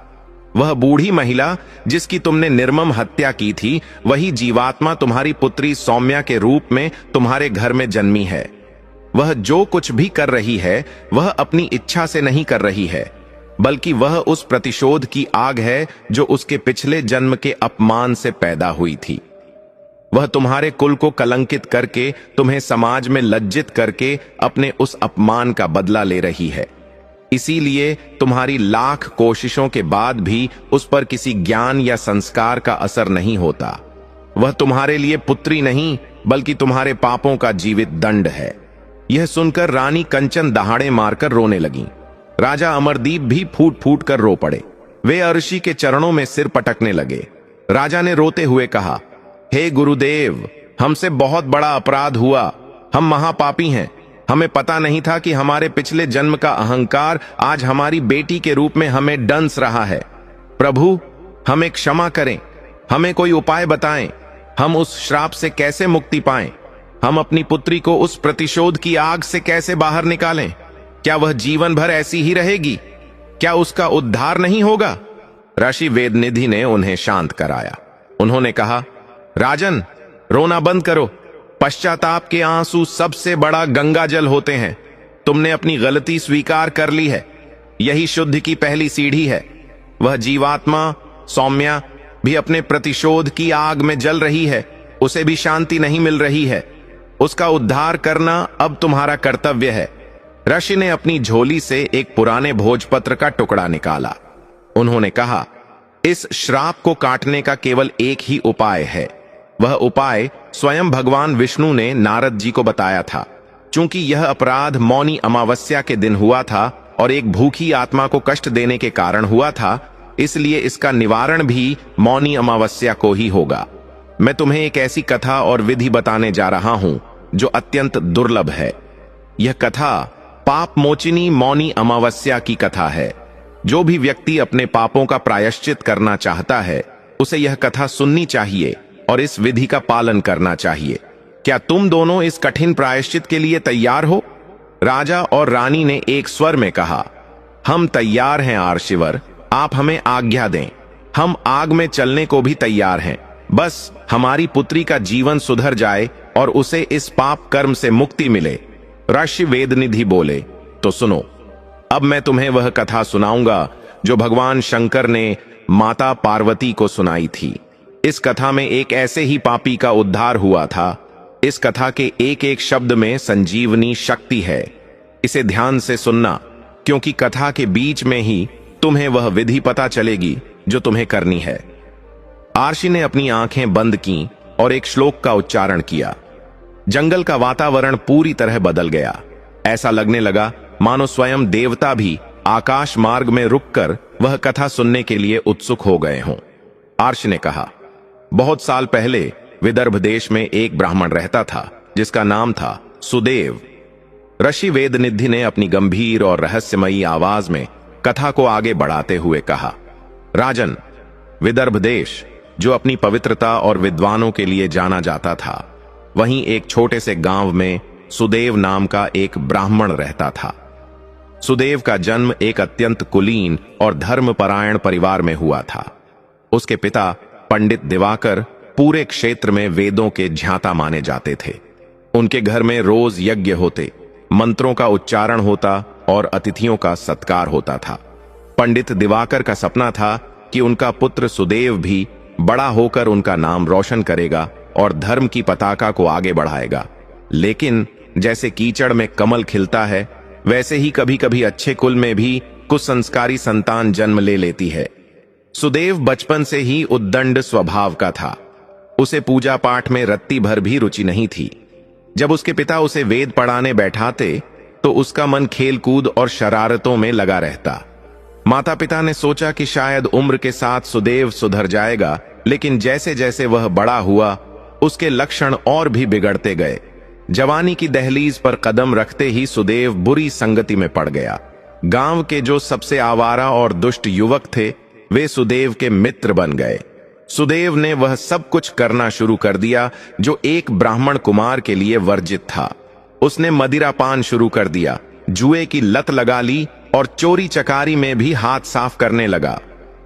वह बूढ़ी महिला जिसकी तुमने निर्मम हत्या की थी, वही जीवात्मा तुम्हारी पुत्री सौम्या के रूप में तुम्हारे घर में जन्मी है। वह जो कुछ भी कर रही है वह अपनी इच्छा से नहीं कर रही है, बल्कि वह उस प्रतिशोध की आग है जो उसके पिछले जन्म के अपमान से पैदा हुई थी। वह तुम्हारे कुल को कलंकित करके, तुम्हें समाज में लज्जित करके अपने उस अपमान का बदला ले रही है। इसीलिए तुम्हारी लाख कोशिशों के बाद भी उस पर किसी ज्ञान या संस्कार का असर नहीं होता। वह तुम्हारे लिए पुत्री नहीं बल्कि तुम्हारे पापों का जीवित दंड है। यह सुनकर रानी कंचन दहाड़े मारकर रोने लगी। राजा अमरदीप भी फूट फूट कर रो पड़े। वे अर्षि के चरणों में सिर पटकने लगे। राजा ने रोते हुए कहा, हे गुरुदेव, हमसे बहुत बड़ा अपराध हुआ। हम महापापी हैं। हमें पता नहीं था कि हमारे पिछले जन्म का अहंकार आज हमारी बेटी के रूप में हमें डंस रहा है। प्रभु, हमें क्षमा करें। हमें कोई उपाय बताएं। हम उस श्राप से कैसे मुक्ति पाएं? हम अपनी पुत्री को उस प्रतिशोध की आग से कैसे बाहर निकालें? क्या वह जीवन भर ऐसी ही रहेगी? क्या उसका उद्धार नहीं होगा? ऋषि वेदनिधि ने उन्हें शांत कराया। उन्होंने कहा, राजन, रोना बंद करो। पश्चाताप के आंसू सबसे बड़ा गंगा जल होते हैं। तुमने अपनी गलती स्वीकार कर ली है। यही शुद्ध की पहली सीढ़ी है। वह जीवात्मा सौम्या भी अपने प्रतिशोध की आग में जल रही है। उसे भी शांति नहीं मिल रही है। उसका उद्धार करना अब तुम्हारा कर्तव्य है। ऋषि ने अपनी झोली से एक पुराने भोजपत्र का टुकड़ा निकाला। उन्होंने कहा, इस श्राप को काटने का केवल एक ही उपाय है। वह उपाय स्वयं भगवान विष्णु ने नारद जी को बताया था। चूंकि यह अपराध मौनी अमावस्या के दिन हुआ था और एक भूखी आत्मा को कष्ट देने के कारण हुआ था, इसलिए इसका निवारण भी मौनी अमावस्या को ही होगा। मैं तुम्हें एक ऐसी कथा और विधि बताने जा रहा हूं जो अत्यंत दुर्लभ है। यह कथा पाप मोचिनी मौनी अमावस्या की कथा है। जो भी व्यक्ति अपने पापों का प्रायश्चित करना चाहता है उसे यह कथा सुननी चाहिए और इस विधि का पालन करना चाहिए। क्या तुम दोनों इस कठिन प्रायश्चित के लिए तैयार हो? राजा और रानी ने एक स्वर में कहा, हम तैयार हैं आर्षिवर, आप हमें आज्ञा दें। हम आग में चलने को भी तैयार हैं। बस हमारी पुत्री का जीवन सुधर जाए और उसे इस पाप कर्म से मुक्ति मिले। ऋषि वेदनिधि बोले, तो सुनो, अब मैं तुम्हें वह कथा सुनाऊंगा जो भगवान शंकर ने माता पार्वती को सुनाई थी। इस कथा में एक ऐसे ही पापी का उद्धार हुआ था। इस कथा के एक एक शब्द में संजीवनी शक्ति है। इसे ध्यान से सुनना, क्योंकि कथा के बीच में ही तुम्हें वह विधि पता चलेगी जो तुम्हें करनी है। आर्षि ने अपनी आंखें बंद की और एक श्लोक का उच्चारण किया। जंगल का वातावरण पूरी तरह बदल गया। ऐसा लगने लगा मानो स्वयं देवता भी आकाश मार्ग में रुककर वह कथा सुनने के लिए उत्सुक हो गए हों। आर्षि ने कहा, बहुत साल पहले विदर्भ देश में एक ब्राह्मण रहता था जिसका नाम था सुदेव। ऋषि वेदनिधि ने अपनी गंभीर और रहस्यमयी आवाज में कथा को आगे बढ़ाते हुए कहा, राजन, विदर्भ देश जो अपनी पवित्रता और विद्वानों के लिए जाना जाता था, वहीं एक छोटे से गांव में सुदेव नाम का एक ब्राह्मण रहता था। सुदेव का जन्म एक अत्यंत कुलीन और धर्मपरायण परिवार में हुआ था। उसके पिता पंडित दिवाकर पूरे क्षेत्र में वेदों के ज्ञाता माने जाते थे। उनके घर में रोज यज्ञ होते, मंत्रों का उच्चारण होता और अतिथियों का सत्कार होता था। पंडित दिवाकर का सपना था कि उनका पुत्र सुदेव भी बड़ा होकर उनका नाम रोशन करेगा और धर्म की पताका को आगे बढ़ाएगा। लेकिन जैसे कीचड़ में कमल खिलता है, वैसे ही कभी कभी अच्छे कुल में भी कुछ संस्कारी संतान जन्म ले लेती है। सुदेव बचपन से ही उद्दंड स्वभाव का था। उसे पूजा पाठ में रत्ती भर भी रुचि नहीं थी। जब उसके पिता उसे वेद पढ़ाने बैठाते तो उसका मन खेलकूद और शरारतों में लगा रहता। माता पिता ने सोचा कि शायद उम्र के साथ सुदेव सुधर जाएगा, लेकिन जैसे जैसे वह बड़ा हुआ उसके लक्षण और भी बिगड़ते गए। जवानी की दहलीज पर कदम रखते ही सुदेव बुरी संगति में पड़ गया। गांव के जो सबसे आवारा और दुष्ट युवक थे वे सुदेव के मित्र बन गए। सुदेव ने वह सब कुछ करना शुरू कर दिया जो एक ब्राह्मण कुमार के लिए वर्जित था। उसने मदिरा पान शुरू कर दिया, जुए की लत लगा ली और चोरी चकारी में भी हाथ साफ करने लगा।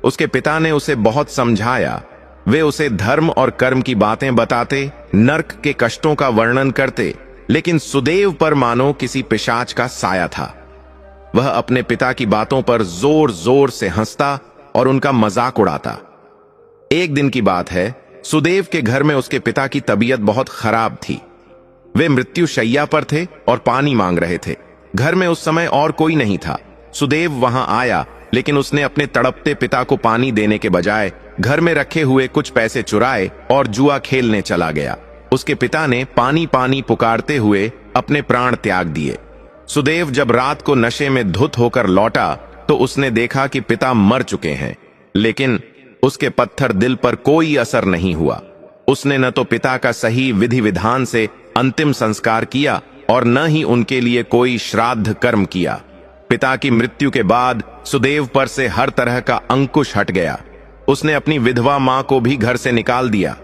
उसके पिता ने उसे बहुत समझाया। वे उसे धर्म और कर्म की बातें बताते, नरक के कष्टों का वर्णन करते, लेकिन सुदेव पर मानो किसी पिशाच का साया था। वह अपने पिता की बातों पर जोर जोर से हंसता और उनका मजाक उड़ाता। एक दिन की बात है, सुदेव के घर में उसके पिता की तबीयत बहुत खराब थी। वे मृत्यु शैया पर थे और पानी मांग रहे थे। घर में उस समय और कोई नहीं था। सुदेव वहां आया, लेकिन उसने अपने तड़पते पिता को पानी देने के बजाय घर में रखे हुए कुछ पैसे चुराए और जुआ खेलने चला गया। उसके पिता ने पानी पानी पुकारते हुए अपने प्राण त्याग दिए। सुदेव जब रात को नशे में धुत होकर लौटा तो उसने देखा कि पिता मर चुके हैं, लेकिन उसके पत्थर दिल पर कोई असर नहीं हुआ। उसने न तो पिता का सही विधि विधान से अंतिम संस्कार किया और न ही उनके लिए कोई श्राद्ध कर्म किया। पिता की मृत्यु के बाद सुदेव पर से हर तरह का अंकुश हट गया। उसने अपनी विधवा मां को भी घर से निकाल दिया।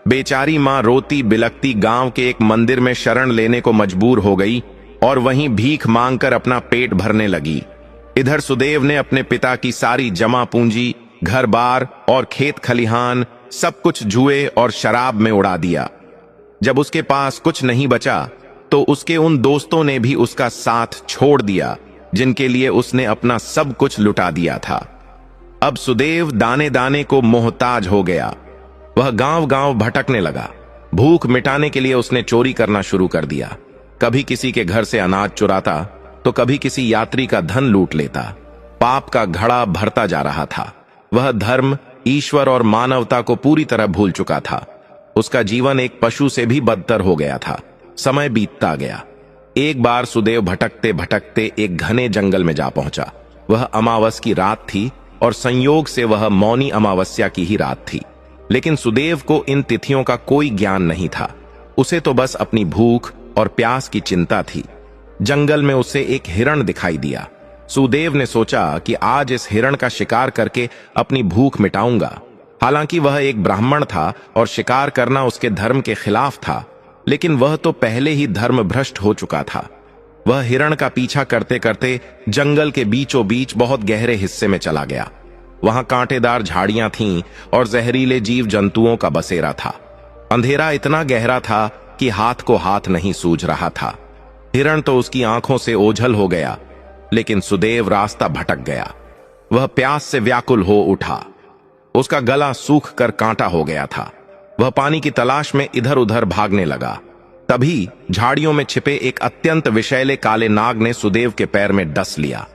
बेचारी मां रोती बिलखती गांव के एक मंदिर में शरण लेने को मजबूर हो गई और वहीं भीख मांगकर अपना पेट भरने लगी। इधर सुदेव ने अपने पिता की सारी जमा पूंजी, घर बार और खेत खलिहान सब कुछ जुए और शराब में उड़ा दिया। जब उसके पास कुछ नहीं बचा तो उसके उन दोस्तों ने भी उसका साथ छोड़ दिया जिनके लिए उसने अपना सब कुछ लुटा दिया था। अब सुदेव दाने दाने को मोहताज हो गया। वह गांव गांव भटकने लगा। भूख मिटाने के लिए उसने चोरी करना शुरू कर दिया। कभी किसी के घर से अनाज चुराता तो कभी किसी यात्री का धन लूट लेता। पाप का घड़ा भरता जा रहा था। वह धर्म, ईश्वर और मानवता को पूरी तरह भूल चुका था। उसका जीवन एक पशु से भी बदतर हो गया था। समय बीतता गया। एक बार सुदेव भटकते भटकते एक घने जंगल में जा पहुंचा। वह अमावस की रात थी और संयोग से वह मौनी अमावस्या की ही रात थी। लेकिन सुदेव को इन तिथियों का कोई ज्ञान नहीं था। उसे तो बस अपनी भूख और प्यास की चिंता थी। जंगल में उसे एक हिरण दिखाई दिया। सुदेव ने सोचा कि आज इस हिरण का शिकार करके अपनी भूख मिटाऊंगा। हालांकि वह एक ब्राह्मण था और शिकार करना उसके धर्म के खिलाफ था, लेकिन वह तो पहले ही धर्म भ्रष्ट हो चुका था। वह हिरण का पीछा करते करते जंगल के बीचों बीच बहुत गहरे हिस्से में चला गया। वहां कांटेदार झाड़ियां थीं और जहरीले जीव जंतुओं का बसेरा था। अंधेरा इतना गहरा था कि हाथ को हाथ नहीं सूझ रहा था। हिरण तो उसकी आंखों से ओझल हो गया, लेकिन सुदेव रास्ता भटक गया। वह प्यास से व्याकुल हो उठा। उसका गला सूख कर कांटा हो गया था। वह पानी की तलाश में इधर उधर भागने लगा। तभी झाड़ियों में छिपे एक अत्यंत विषैले काले नाग ने सुदेव के पैर में डस लिया।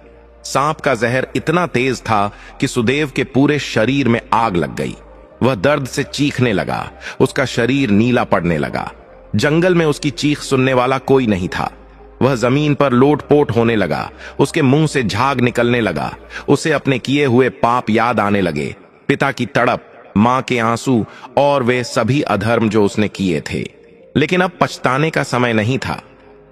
सांप का जहर इतना तेज था कि सुदेव के पूरे शरीर में आग लग गई। वह दर्द से चीखने लगा। उसका शरीर नीला पड़ने लगा। जंगल में उसकी चीख सुनने वाला कोई नहीं था। वह जमीन पर लोटपोट होने लगा। उसके मुंह से झाग निकलने लगा। उसे अपने किए हुए पाप याद आने लगे। पिता की तड़प, मां के आंसू और वे सभी अधर्म जो उसने किए थे। लेकिन अब पछताने का समय नहीं था।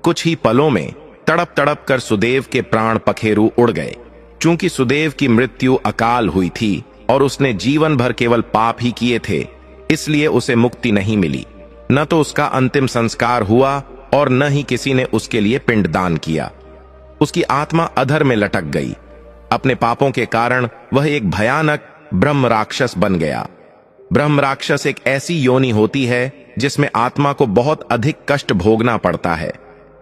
कुछ ही पलों में तड़प तड़प कर सुदेव के प्राण पखेरु उड़ गए। चूंकि सुदेव की मृत्यु अकाल हुई थी और उसने जीवन भर केवल पाप ही किए थे, इसलिए उसे मुक्ति नहीं मिली। न तो उसका अंतिम संस्कार हुआ और न ही किसी ने उसके लिए पिंडदान किया। उसकी आत्मा अधर में लटक गई। अपने पापों के कारण वह एक भयानक ब्रह्म राक्षस बन गया। ब्रह्म राक्षस एक ऐसी योनि होती है जिसमें आत्मा को बहुत अधिक कष्ट भोगना पड़ता है।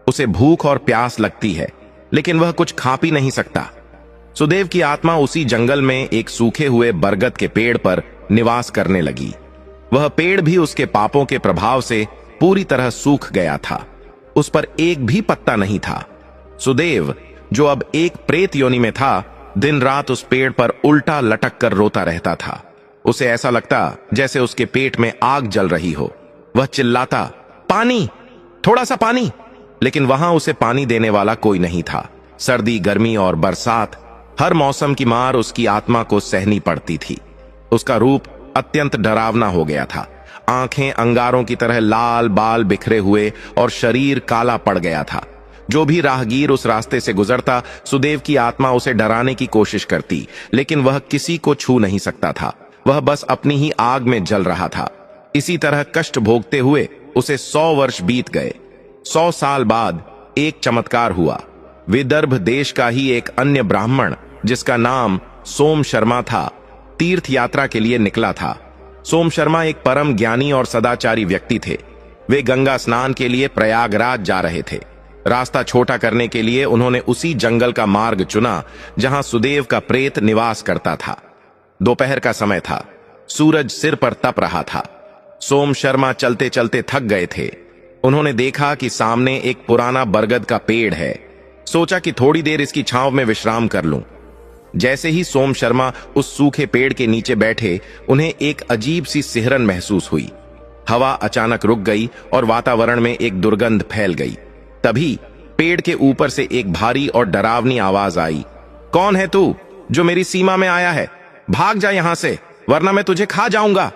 उसे भूख और प्यास लगती है, लेकिन वह कुछ खा पी नहीं सकता। सुदेव की आत्मा उसी जंगल में एक सूखे हुए बरगद के पेड़ पर निवास करने लगी। वह पेड़ भी उसके पापों के प्रभाव से पूरी तरह सूख गया था। उस पर एक भी पत्ता नहीं था। सुदेव, जो अब एक प्रेत योनि में था, दिन रात उस पेड़ पर उल्टा लटक कर रोता रहता था। उसे ऐसा लगता जैसे उसके पेट में आग जल रही हो। वह चिल्लाता, पानी, थोड़ा सा पानी, लेकिन वहां उसे पानी देने वाला कोई नहीं था। सर्दी, गर्मी और बरसात, हर मौसम की मार उसकी आत्मा को सहनी पड़ती थी। उसका रूप अत्यंत डरावना हो गया था। आंखें अंगारों की तरह लाल, बाल बिखरे हुए और शरीर काला पड़ गया था। जो भी राहगीर उस रास्ते से गुजरता, सुदेव की आत्मा उसे डराने की कोशिश करती, लेकिन वह किसी को छू नहीं सकता था। वह बस अपनी ही आग में जल रहा था। इसी तरह कष्ट भोगते हुए उसे 100 वर्ष बीत गए। 100 साल बाद एक चमत्कार हुआ। विदर्भ देश का ही एक अन्य ब्राह्मण, जिसका नाम सोम शर्मा था, तीर्थ यात्रा के लिए निकला था। सोम शर्मा एक परम ज्ञानी और सदाचारी व्यक्ति थे। वे गंगा स्नान के लिए प्रयागराज जा रहे थे। रास्ता छोटा करने के लिए उन्होंने उसी जंगल का मार्ग चुना जहां सुदेव का प्रेत निवास करता था। दोपहर का समय था। सूरज सिर पर तप रहा था। सोम शर्मा चलते चलते थक गए थे। उन्होंने देखा कि सामने एक पुराना बरगद का पेड़ है। सोचा कि थोड़ी देर इसकी छांव में विश्राम कर लूं। जैसे ही सोम शर्मा उस सूखे पेड़ के नीचे बैठे, उन्हें एक अजीब सी सिहरन महसूस हुई। हवा अचानक रुक गई और वातावरण में एक दुर्गंध फैल गई। तभी पेड़ के ऊपर से एक भारी और डरावनी आवाज आई, कौन है तू जो मेरी सीमा में आया है? भाग जा यहां से, वरना मैं तुझे खा जाऊंगा।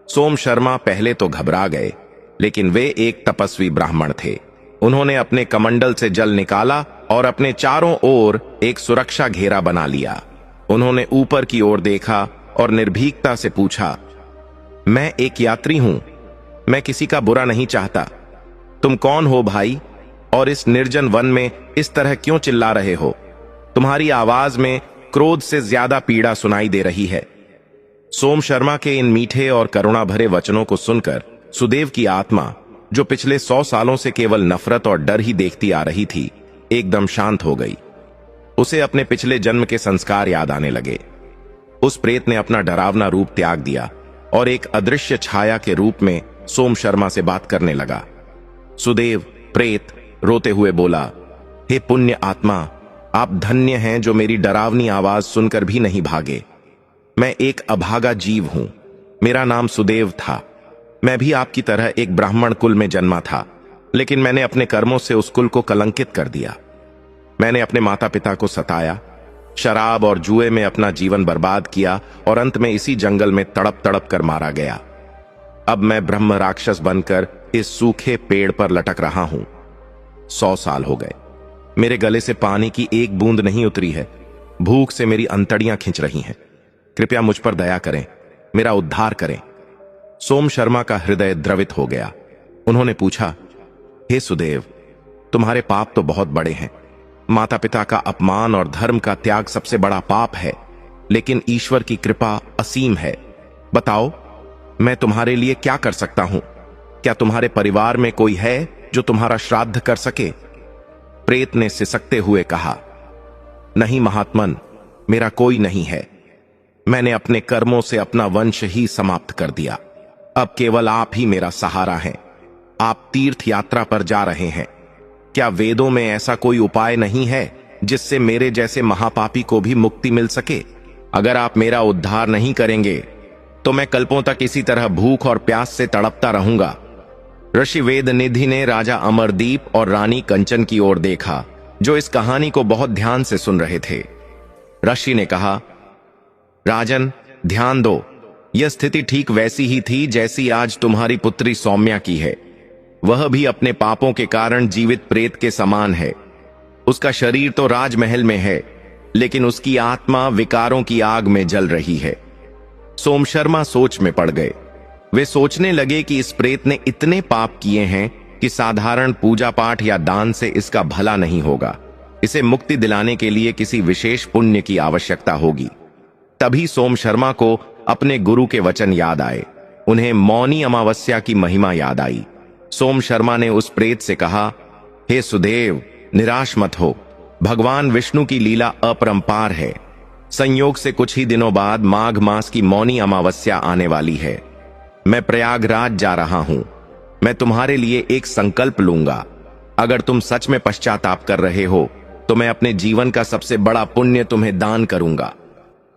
सोम शर्मा पहले तो घबरा गए, लेकिन वे एक तपस्वी ब्राह्मण थे। उन्होंने अपने कमंडल से जल निकाला और अपने चारों ओर एक सुरक्षा घेरा बना लिया। उन्होंने ऊपर की ओर देखा और निर्भीकता से पूछा, मैं एक यात्री हूं, मैं किसी का बुरा नहीं चाहता। तुम कौन हो भाई, और इस निर्जन वन में इस तरह क्यों चिल्ला रहे हो? तुम्हारी आवाज में क्रोध से ज्यादा पीड़ा सुनाई दे रही है। सोम शर्मा के इन मीठे और करुणा भरे वचनों को सुनकर सुदेव की आत्मा, जो पिछले 100 सालों से केवल नफरत और डर ही देखती आ रही थी, एकदम शांत हो गई। उसे अपने पिछले जन्म के संस्कार याद आने लगे। उस प्रेत ने अपना डरावना रूप त्याग दिया और एक अदृश्य छाया के रूप में सोम शर्मा से बात करने लगा। सुदेव प्रेत रोते हुए बोला, हे पुण्य आत्मा, आप धन्य हैं जो मेरी डरावनी आवाज सुनकर भी नहीं भागे। मैं एक अभागा जीव हूं। मेरा नाम सुदेव था। मैं भी आपकी तरह एक ब्राह्मण कुल में जन्मा था, लेकिन मैंने अपने कर्मों से उस कुल को कलंकित कर दिया। मैंने अपने माता पिता को सताया, शराब और जुए में अपना जीवन बर्बाद किया और अंत में इसी जंगल में तड़प तड़प कर मारा गया। अब मैं ब्रह्म राक्षस बनकर इस सूखे पेड़ पर लटक रहा हूं। 100 साल हो गए। मेरे गले से पानी की एक बूंद नहीं उतरी है। भूख से मेरी अंतड़ियां खिंच रही हैं। कृपया मुझ पर दया करें, मेरा उद्धार करें। सोम शर्मा का हृदय द्रवित हो गया। उन्होंने पूछा, हे सुदेव, तुम्हारे पाप तो बहुत बड़े हैं। माता पिता का अपमान और धर्म का त्याग सबसे बड़ा पाप है, लेकिन ईश्वर की कृपा असीम है। बताओ, मैं तुम्हारे लिए क्या कर सकता हूं? क्या तुम्हारे परिवार में कोई है जो तुम्हारा श्राद्ध कर सके? प्रेत ने सिसकते हुए कहा, नहीं महात्मन, मेरा कोई नहीं है। मैंने अपने कर्मों से अपना वंश ही समाप्त कर दिया। अब केवल आप ही मेरा सहारा हैं। आप तीर्थ यात्रा पर जा रहे हैं। क्या वेदों में ऐसा कोई उपाय नहीं है जिससे मेरे जैसे महापापी को भी मुक्ति मिल सके? अगर आप मेरा उद्धार नहीं करेंगे तो मैं कल्पों तक इसी तरह भूख और प्यास से तड़पता रहूंगा। ऋषि वेदनिधि ने राजा अमरदीप और रानी कंचन की ओर देखा, जो इस कहानी को बहुत ध्यान से सुन रहे थे। ऋषि ने कहा, राजन, ध्यान दो। यह स्थिति ठीक वैसी ही थी जैसी आज तुम्हारी पुत्री सौम्या की है। वह भी अपने पापों के कारण जीवित प्रेत के समान है। उसका शरीर तो राजमहल में है, लेकिन उसकी आत्मा विकारों की आग में जल रही है। सोम शर्मा सोच में पड़ गए। वे सोचने लगे कि इस प्रेत ने इतने पाप किए हैं कि साधारण पूजा पाठ या दान से इसका भला नहीं होगा। इसे मुक्ति दिलाने के लिए किसी विशेष पुण्य की आवश्यकता होगी। तभी सोम शर्मा को अपने गुरु के वचन याद आए। उन्हें मौनी अमावस्या की महिमा याद आई। सोम शर्मा ने उस प्रेत से कहा, हे सुदेव, निराश मत हो। भगवान विष्णु की लीला अपरंपार है। संयोग से कुछ ही दिनों बाद माघ मास की मौनी अमावस्या आने वाली है। मैं प्रयागराज जा रहा हूं। मैं तुम्हारे लिए एक संकल्प लूंगा। अगर तुम सच में पश्चाताप कर रहे हो तो मैं अपने जीवन का सबसे बड़ा पुण्य तुम्हें दान करूंगा।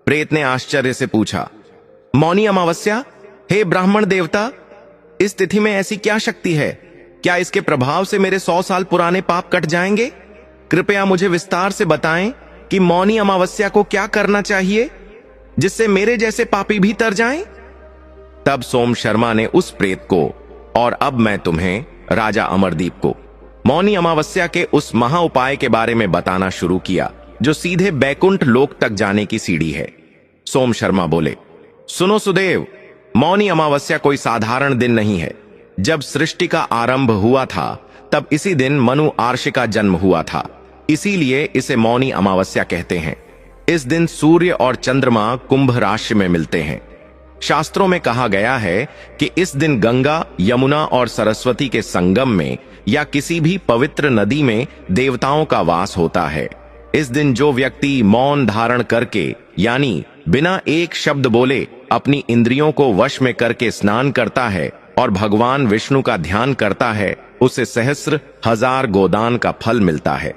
प्रेत ने आश्चर्य से पूछा, मौनी अमावस्या? हे ब्राह्मण देवता, इस तिथि में ऐसी क्या शक्ति है? क्या इसके प्रभाव से मेरे 100 साल पुराने पाप कट जाएंगे? कृपया मुझे विस्तार से बताएं कि मौनी अमावस्या को क्या करना चाहिए जिससे मेरे जैसे पापी भी तर जाएं? तब सोम शर्मा ने उस प्रेत को, और अब मैं तुम्हें राजा अमरदीप को, मौनी अमावस्या के उस महा उपाय के बारे में बताना शुरू किया जो सीधे बैकुंठ लोक तक जाने की सीढ़ी है। सोम शर्मा बोले, सुनो सुदेव, मौनी अमावस्या कोई साधारण दिन नहीं है। जब सृष्टि का आरंभ हुआ था तब इसी दिन मनु आर्षि का जन्म हुआ था, इसीलिए इसे मौनी अमावस्या कहते हैं। इस दिन सूर्य और चंद्रमा कुंभ राशि में मिलते हैं। शास्त्रों में कहा गया है कि इस दिन गंगा, यमुना और सरस्वती के संगम में या किसी भी पवित्र नदी में देवताओं का वास होता है। इस दिन जो व्यक्ति मौन धारण करके, यानी बिना एक शब्द बोले, अपनी इंद्रियों को वश में करके स्नान करता है और भगवान विष्णु का ध्यान करता है, उसे सहस्र हजार गोदान का फल मिलता है।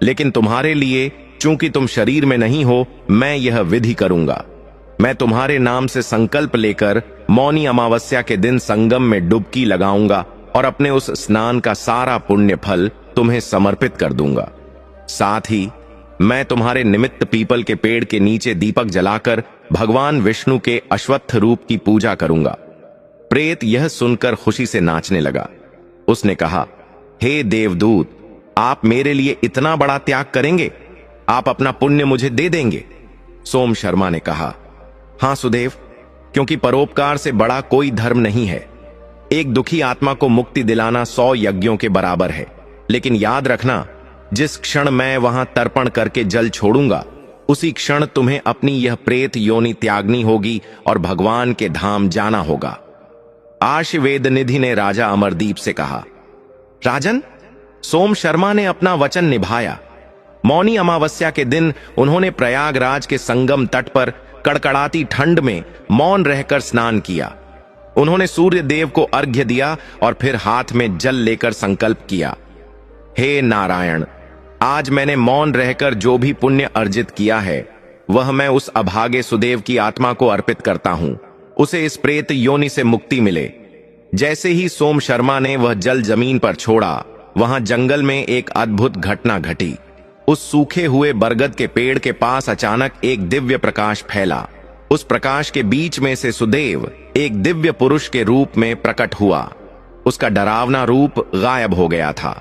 लेकिन तुम्हारे लिए, चूंकि तुम शरीर में नहीं हो, मैं यह विधि करूंगा। मैं तुम्हारे नाम से संकल्प लेकर मौनी अमावस्या के दिन संगम में डुबकी लगाऊंगा और अपने उस स्नान का सारा पुण्य फल तुम्हें समर्पित कर दूंगा। साथ ही मैं तुम्हारे निमित्त पीपल के पेड़ के नीचे दीपक जलाकर भगवान विष्णु के अश्वत्थ रूप की पूजा करूंगा। प्रेत यह सुनकर खुशी से नाचने लगा। उसने कहा, हे देवदूत, आप मेरे लिए इतना बड़ा त्याग करेंगे? आप अपना पुण्य मुझे दे देंगे? सोम शर्मा ने कहा, हां सुदेव, क्योंकि परोपकार से बड़ा कोई धर्म नहीं है। एक दुखी आत्मा को मुक्ति दिलाना 100 यज्ञों के बराबर है। लेकिन याद रखना, जिस क्षण मैं वहां तर्पण करके जल छोड़ूंगा, उसी क्षण तुम्हें अपनी यह प्रेत योनि त्यागनी होगी और भगवान के धाम जाना होगा। आर्षवेद निधि ने राजा अमरदीप से कहा, राजन, सोम शर्मा ने अपना वचन निभाया। मौनी अमावस्या के दिन उन्होंने प्रयागराज के संगम तट पर कड़कड़ाती ठंड में मौन रहकर स्नान किया। उन्होंने सूर्य देव को अर्घ्य दिया और फिर हाथ में जल लेकर संकल्प किया, हे नारायण, आज मैंने मौन रहकर जो भी पुण्य अर्जित किया है वह मैं उस अभागे सुदेव की आत्मा को अर्पित करता हूं। उसे इस प्रेत योनि से मुक्ति मिले। जैसे ही सोम शर्मा ने वह जल जमीन पर छोड़ा, वहां जंगल में एक अद्भुत घटना घटी। उस सूखे हुए बरगद के पेड़ के पास अचानक एक दिव्य प्रकाश फैला। उस प्रकाश के बीच में से सुदेव एक दिव्य पुरुष के रूप में प्रकट हुआ। उसका डरावना रूप गायब हो गया था।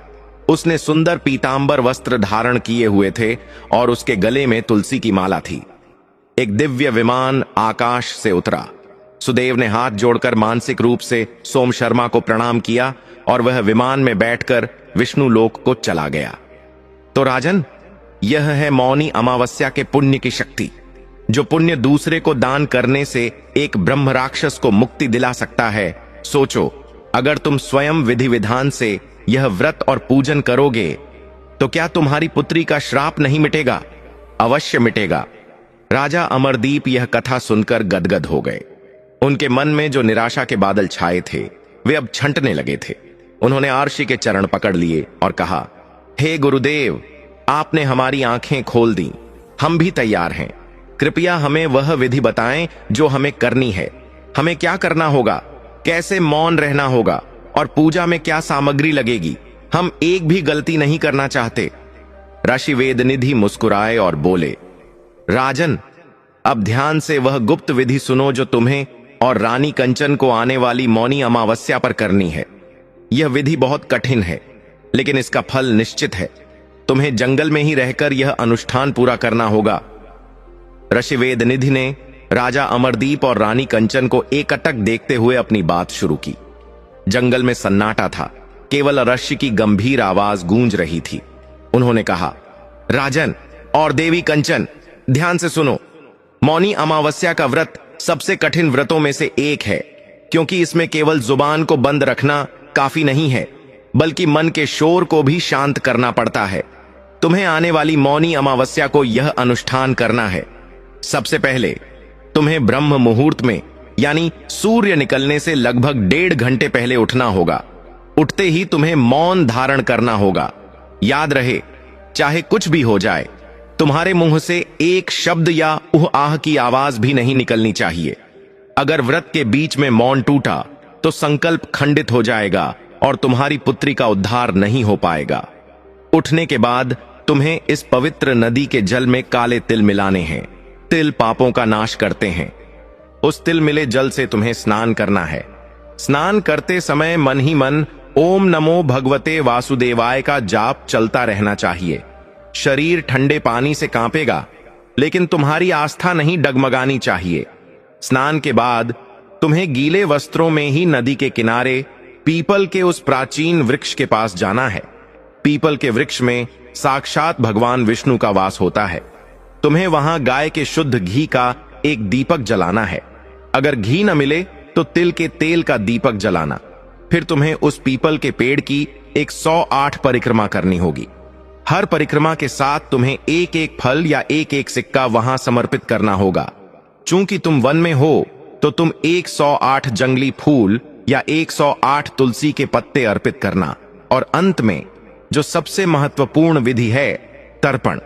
उसने सुंदर पीतांबर वस्त्र धारण किए हुए थे और उसके गले में तुलसी की माला थी। एक दिव्य विमान आकाश से उतरा। सुदेव ने हाथ जोड़कर मानसिक रूप से सोम शर्मा को प्रणाम किया और वह विमान में बैठकर विष्णु लोक को चला गया। तो राजन, यह है मौनी अमावस्या के पुण्य की शक्ति। जो पुण्य दूसरे को दान करने से एक ब्रह्म राक्षस को मुक्ति दिला सकता है। सोचो, अगर तुम स्वयं विधि विधान से यह व्रत और पूजन करोगे तो क्या तुम्हारी पुत्री का श्राप नहीं मिटेगा? अवश्य मिटेगा। राजा अमरदीप यह कथा सुनकर गदगद हो गए। उनके मन में जो निराशा के बादल छाए थे वे अब छंटने लगे थे। उन्होंने आर्षि के चरण पकड़ लिए और कहा, हे गुरुदेव, आपने हमारी आंखें खोल दी। हम भी तैयार हैं। कृपया हमें वह विधि बताएं जो हमें करनी है। हमें क्या करना होगा, कैसे मौन रहना होगा और पूजा में क्या सामग्री लगेगी? हम एक भी गलती नहीं करना चाहते। ऋषि वेदनिधि मुस्कुराए और बोले, राजन, अब ध्यान से वह गुप्त विधि सुनो जो तुम्हें और रानी कंचन को आने वाली मौनी अमावस्या पर करनी है। यह विधि बहुत कठिन है, लेकिन इसका फल निश्चित है। तुम्हें जंगल में ही रहकर यह अनुष्ठान पूरा करना होगा। ऋषि वेदनिधि ने राजा अमरदीप और रानी कंचन को एकटक देखते हुए अपनी बात शुरू की। जंगल में सन्नाटा था। केवल ऋषि की गंभीर आवाज गूंज रही थी। उन्होंने कहा, राजन और देवी कंचन, ध्यान से सुनो। मौनी अमावस्या का व्रत सबसे कठिन व्रतों में से एक है, क्योंकि इसमें केवल जुबान को बंद रखना काफी नहीं है, बल्कि मन के शोर को भी शांत करना पड़ता है। तुम्हें आने वाली मौनी अमावस्या को यह अनुष्ठान करना है। सबसे पहले तुम्हें ब्रह्म मुहूर्त में, यानी सूर्य निकलने से लगभग 1.5 घंटे पहले उठना होगा। उठते ही तुम्हें मौन धारण करना होगा। याद रहे, चाहे कुछ भी हो जाए, तुम्हारे मुंह से एक शब्द या उह आह की आवाज भी नहीं निकलनी चाहिए। अगर व्रत के बीच में मौन टूटा तो संकल्प खंडित हो जाएगा और तुम्हारी पुत्री का उद्धार नहीं हो पाएगा। उठने के बाद तुम्हें इस पवित्र नदी के जल में काले तिल मिलाने हैं। तिल पापों का नाश करते हैं। उस तिल मिले जल से तुम्हें स्नान करना है। स्नान करते समय मन ही मन ओम नमो भगवते वासुदेवाय का जाप चलता रहना चाहिए। शरीर ठंडे पानी से कांपेगा, लेकिन तुम्हारी आस्था नहीं डगमगानी चाहिए। स्नान के बाद तुम्हें गीले वस्त्रों में ही नदी के किनारे पीपल के उस प्राचीन वृक्ष के पास जाना है। पीपल के वृक्ष में साक्षात भगवान विष्णु का वास होता है। तुम्हें वहां गाय के शुद्ध घी का एक दीपक जलाना है। अगर घी न मिले तो तिल के तेल का दीपक जलाना। फिर तुम्हें उस पीपल के पेड़ की 108 परिक्रमा करनी होगी। हर परिक्रमा के साथ तुम्हें एक एक फल या एक एक सिक्का वहां समर्पित करना होगा। चूंकि तुम वन में हो तो तुम 108 जंगली फूल या 108 तुलसी के पत्ते अर्पित करना। और अंत में जो सबसे महत्वपूर्ण विधि है, तर्पण।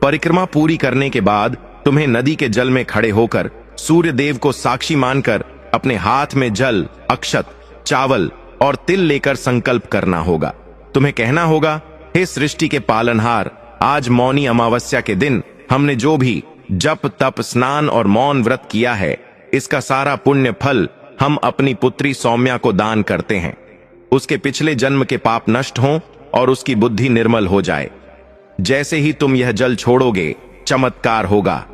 परिक्रमा पूरी करने के बाद तुम्हें नदी के जल में खड़े होकर सूर्य देव को साक्षी मानकर अपने हाथ में जल, अक्षत, चावल और तिल लेकर संकल्प करना होगा। तुम्हें कहना होगा, हे सृष्टि के पालनहार, आज मौनी अमावस्या के दिन हमने जो भी जप, तप, स्नान और मौन व्रत किया है, इसका सारा पुण्य फल हम अपनी पुत्री सौम्या को दान करते हैं। उसके पिछले जन्म के पाप नष्ट हों और उसकी बुद्धि निर्मल हो जाए। जैसे ही तुम यह जल छोड़ोगे, चमत्कार होगा।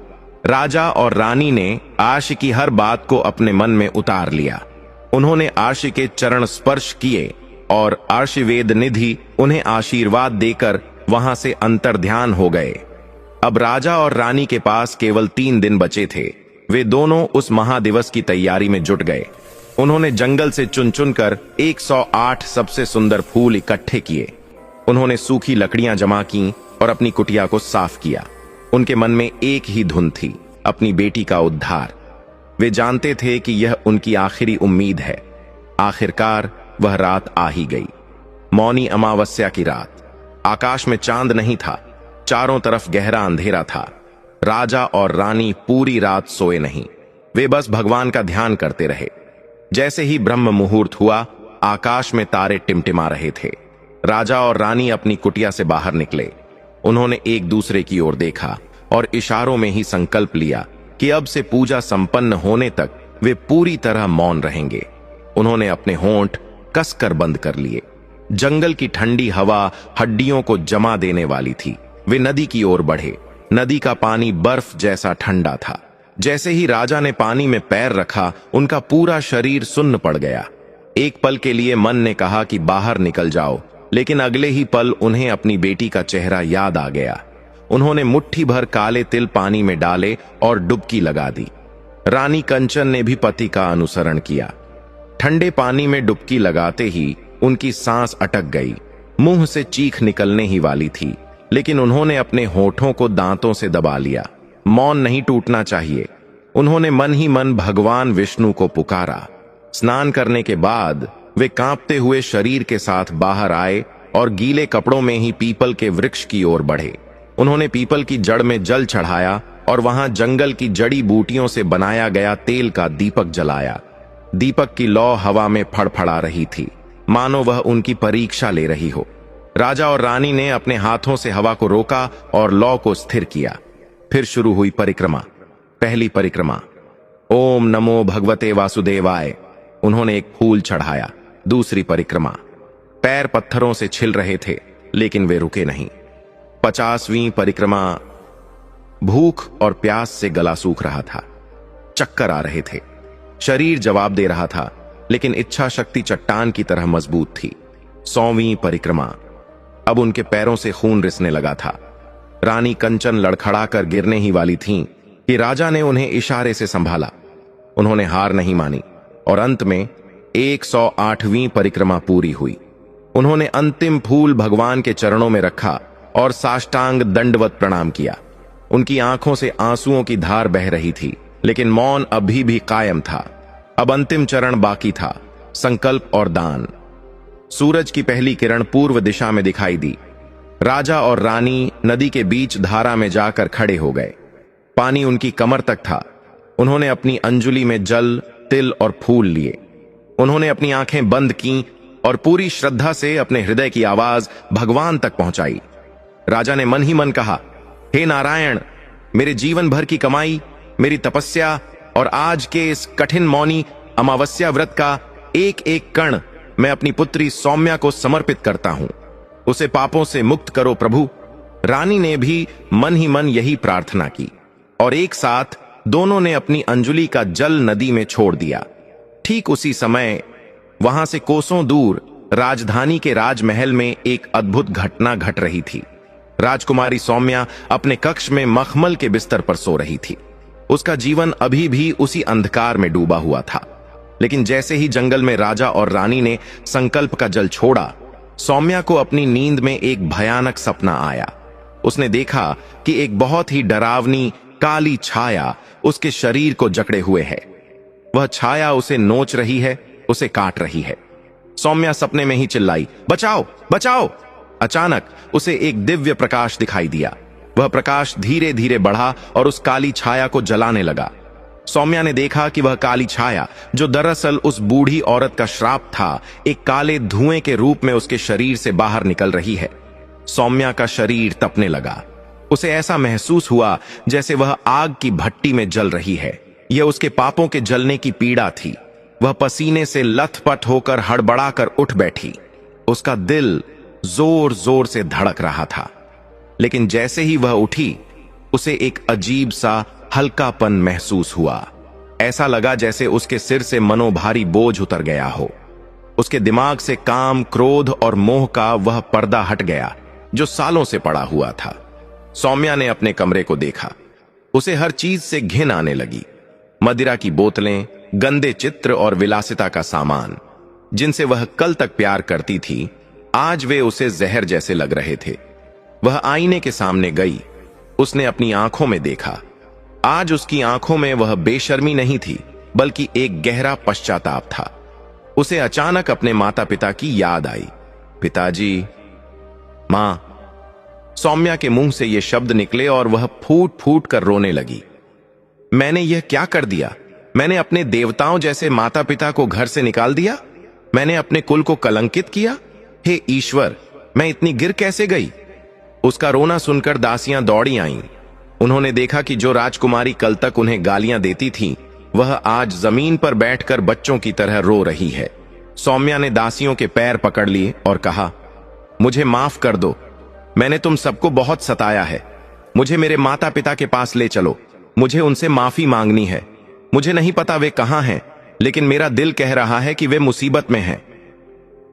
राजा और रानी ने आर्ष की हर बात को अपने मन में उतार लिया। उन्होंने आर्ष के चरण स्पर्श किए और आर्षवेद निधि उन्हें आशीर्वाद देकर वहां से अंतर्ध्यान हो गए। अब राजा और रानी के पास केवल 3 दिन बचे थे। वे दोनों उस महादिवस की तैयारी में जुट गए। उन्होंने जंगल से चुन चुनकर 108 सबसे सुंदर फूल इकट्ठे किए। उन्होंने सूखी लकड़ियां जमा की और अपनी कुटिया को साफ किया। उनके मन में एक ही धुन थी, अपनी बेटी का उद्धार। वे जानते थे कि यह उनकी आखिरी उम्मीद है। आखिरकार वह रात आ ही गई, मौनी अमावस्या की रात। आकाश में चांद नहीं था, चारों तरफ गहरा अंधेरा था। राजा और रानी पूरी रात सोए नहीं। वे बस भगवान का ध्यान करते रहे। जैसे ही ब्रह्म मुहूर्त हुआ, आकाश में तारे टिमटिमा रहे थे। राजा और रानी अपनी कुटिया से बाहर निकले। उन्होंने एक दूसरे की ओर देखा और इशारों में ही संकल्प लिया कि अब से पूजा संपन्न होने तक वे पूरी तरह मौन रहेंगे। उन्होंने अपने होंठ कसकर बंद कर लिए। जंगल की ठंडी हवा हड्डियों को जमा देने वाली थी। वे नदी की ओर बढ़े। नदी का पानी बर्फ जैसा ठंडा था। जैसे ही राजा ने पानी में पैर रखा, उनका पूरा शरीर सुन्न पड़ गया। एक पल के लिए मन ने कहा कि बाहर निकल जाओ, लेकिन अगले ही पल उन्हें अपनी बेटी का चेहरा याद आ गया। उन्होंने मुट्ठी भर काले तिल पानी में डाले और डुबकी लगा दी। रानी कंचन ने भी पति का अनुसरण किया। ठंडे पानी में डुबकी लगाते ही उनकी सांस अटक गई। मुंह से चीख निकलने ही वाली थी, लेकिन उन्होंने अपने होठों को दांतों से दबा लिया। मौन नहीं टूटना चाहिए। उन्होंने मन ही मन भगवान विष्णु को पुकारा। स्नान करने के बाद वे कांपते हुए शरीर के साथ बाहर आए और गीले कपड़ों में ही पीपल के वृक्ष की ओर बढ़े। उन्होंने पीपल की जड़ में जल चढ़ाया और वहां जंगल की जड़ी बूटियों से बनाया गया तेल का दीपक जलाया। दीपक की लौ हवा में फड़फड़ा रही थी, मानो वह उनकी परीक्षा ले रही हो। राजा और रानी ने अपने हाथों से हवा को रोका और लौ को स्थिर किया। फिर शुरू हुई परिक्रमा। पहली परिक्रमा, ओम नमो भगवते वासुदेवाय। उन्होंने एक फूल चढ़ाया। दूसरी परिक्रमा, पैर पत्थरों से छिल रहे थे, लेकिन वे रुके नहीं। 50वीं परिक्रमा, भूख और प्यास से गला सूख रहा था, चक्कर आ रहे थे। शरीर जवाब दे रहा था, लेकिन इच्छा शक्ति चट्टान की तरह मजबूत थी। 100वीं परिक्रमा, अब उनके पैरों से खून रिसने लगा था। रानी कंचन लड़खड़ाकर गिरने ही वाली थीं कि राजा ने उन्हें इशारे से संभाला। उन्होंने हार नहीं मानी और अंत में 108वीं परिक्रमा पूरी हुई। उन्होंने अंतिम फूल भगवान के चरणों में रखा और साष्टांग दंडवत प्रणाम किया। उनकी आंखों से आंसुओं की धार बह रही थी, लेकिन मौन अभी भी कायम था। अब अंतिम चरण बाकी था, संकल्प और दान। सूरज की पहली किरण पूर्व दिशा में दिखाई दी। राजा और रानी नदी के बीच धारा में जाकर खड़े हो गए। पानी उनकी कमर तक था। उन्होंने अपनी अंजुली में जल, तिल और फूल लिए। उन्होंने अपनी आंखें बंद कीं और पूरी श्रद्धा से अपने हृदय की आवाज भगवान तक पहुंचाई। राजा ने मन ही मन कहा, हे नारायण, मेरे जीवन भर की कमाई, मेरी तपस्या और आज के इस कठिन मौनी अमावस्या व्रत का एक एक कण मैं अपनी पुत्री सौम्या को समर्पित करता हूं। उसे पापों से मुक्त करो प्रभु। रानी ने भी मन ही मन यही प्रार्थना की और एक साथ दोनों ने अपनी अंजुली का जल नदी में छोड़ दिया। ठीक उसी समय वहां से कोसों दूर राजधानी के राजमहल में एक अद्भुत घटना घट रही थी। राजकुमारी सौम्या अपने कक्ष में मखमल के बिस्तर पर सो रही थी। उसका जीवन अभी भी उसी अंधकार में डूबा हुआ था। लेकिन जैसे ही जंगल में राजा और रानी ने संकल्प का जल छोड़ा, सौम्या को अपनी नींद में एक भयानक सपना आया। उसने देखा कि एक बहुत ही डरावनी काली छाया उसके शरीर को जकड़े हुए है। वह छाया उसे नोच रही है, उसे काट रही है। सौम्या सपने में ही चिल्लाई, बचाओ बचाओ। अचानक उसे एक दिव्य प्रकाश दिखाई दिया। वह प्रकाश धीरे धीरे बढ़ा और उस काली छाया को जलाने लगा। सौम्या ने देखा कि वह काली छाया, जो दरअसल उस बूढ़ी औरत का श्राप था, एक काले धुएं के रूप में उसके शरीर से बाहर निकल रही है। सौम्या का शरीर तपने लगा। उसे ऐसा महसूस हुआ जैसे वह आग की भट्टी में जल रही है। यह उसके पापों के जलने की पीड़ा थी। वह पसीने से लथपथ होकर हड़बड़ाकर उठ बैठी। उसका दिल जोर जोर से धड़क रहा था। लेकिन जैसे ही वह उठी, उसे एक अजीब सा हल्कापन महसूस हुआ। ऐसा लगा जैसे उसके सिर से मनोभारी बोझ उतर गया हो। उसके दिमाग से काम, क्रोध और मोह का वह पर्दा हट गया जो सालों से पड़ा हुआ था। सौम्या ने अपने कमरे को देखा। उसे हर चीज से घिन आने लगी। मदिरा की बोतलें, गंदे चित्र और विलासिता का सामान, जिनसे वह कल तक प्यार करती थी, आज वे उसे जहर जैसे लग रहे थे। वह आईने के सामने गई। उसने अपनी आंखों में देखा। आज उसकी आंखों में वह बेशर्मी नहीं थी, बल्कि एक गहरा पश्चाताप था। उसे अचानक अपने माता पिता की याद आई। पिताजी, मां। सौम्या के मुंह से ये शब्द निकले और वह फूट फूट कर रोने लगी। मैंने यह क्या कर दिया? मैंने अपने देवताओं जैसे माता पिता को घर से निकाल दिया? मैंने अपने कुल को कलंकित किया? हे ईश्वर, मैं इतनी गिर कैसे गई? उसका रोना सुनकर दासियां दौड़ी आईं। उन्होंने देखा कि जो राजकुमारी कल तक उन्हें गालियां देती थी, वह आज जमीन पर बैठकर बच्चों की तरह रो रही है। सौम्या ने दासियों के पैर पकड़ लिए और कहा, मुझे माफ कर दो। मैंने तुम सबको बहुत सताया है। मुझे मेरे माता पिता के पास ले चलो। मुझे उनसे माफी मांगनी है। मुझे नहीं पता वे कहां हैं, लेकिन मेरा दिल कह रहा है कि वे मुसीबत में हैं।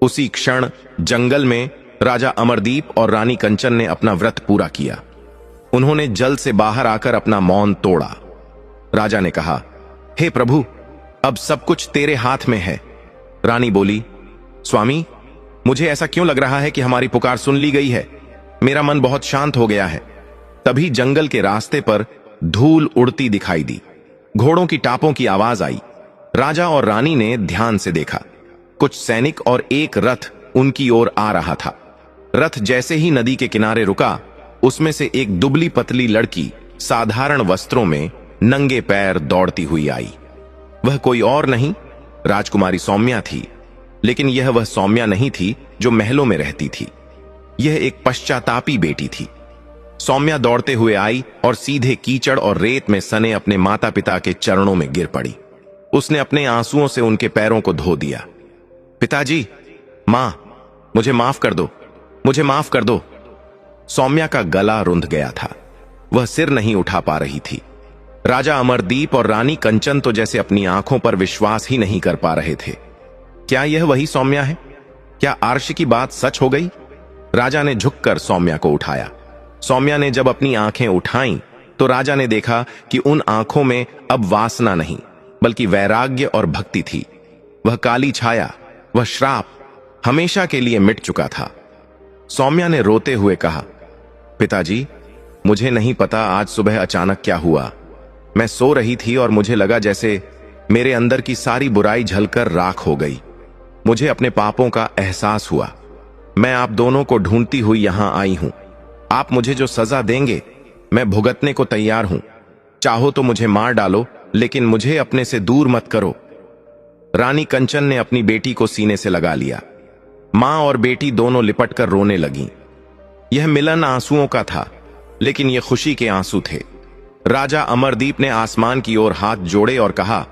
उसी क्षण जंगल में राजा अमरदीप और रानी कंचन ने अपना व्रत पूरा किया। उन्होंने जल से बाहर आकर अपना मौन तोड़ा। राजा ने कहा, हे प्रभु, अब सब कुछ तेरे हाथ में है। रानी बोली, स्वामी, मुझे ऐसा क्यों लग रहा है कि हमारी पुकार सुन ली गई है? मेरा मन बहुत शांत हो गया है। तभी जंगल के रास्ते पर धूल उड़ती दिखाई दी। घोड़ों की टापों की आवाज आई। राजा और रानी ने ध्यान से देखा। कुछ सैनिक और एक रथ उनकी ओर आ रहा था। रथ जैसे ही नदी के किनारे रुका, उसमें से एक दुबली पतली लड़की साधारण वस्त्रों में नंगे पैर दौड़ती हुई आई। वह कोई और नहीं, राजकुमारी सौम्या थी। लेकिन यह वह सौम्या नहीं थी जो महलों में रहती थी। यह एक पश्चातापी बेटी थी। सौम्या दौड़ते हुए आई और सीधे कीचड़ और रेत में सने अपने माता पिता के चरणों में गिर पड़ी। उसने अपने आंसुओं से उनके पैरों को धो दिया। पिताजी, मां, मुझे माफ कर दो, मुझे माफ कर दो। सौम्या का गला रुंध गया था। वह सिर नहीं उठा पा रही थी। राजा अमरदीप और रानी कंचन तो जैसे अपनी आंखों पर विश्वास ही नहीं कर पा रहे थे। क्या यह वही सौम्या है? क्या आर्ष की बात सच हो गई? राजा ने झुककर सौम्या को उठाया। सौम्या ने जब अपनी आंखें उठाईं तो राजा ने देखा कि उन आंखों में अब वासना नहीं बल्कि वैराग्य और भक्ति थी। वह काली छाया, वह श्राप हमेशा के लिए मिट चुका था। सौम्या ने रोते हुए कहा, पिताजी, मुझे नहीं पता आज सुबह अचानक क्या हुआ। मैं सो रही थी और मुझे लगा जैसे मेरे अंदर की सारी बुराई झलकर राख हो गई। मुझे अपने पापों का एहसास हुआ। मैं आप दोनों को ढूंढती हुई यहां आई हूं। आप मुझे जो सजा देंगे मैं भुगतने को तैयार हूं। चाहो तो मुझे मार डालो, लेकिन मुझे अपने से दूर मत करो। रानी कंचन ने अपनी बेटी को सीने से लगा लिया। मां और बेटी दोनों लिपटकर रोने लगीं। यह मिलन आंसुओं का था, लेकिन यह खुशी के आंसू थे। राजा अमरदीप ने आसमान की ओर हाथ जोड़े और कहा,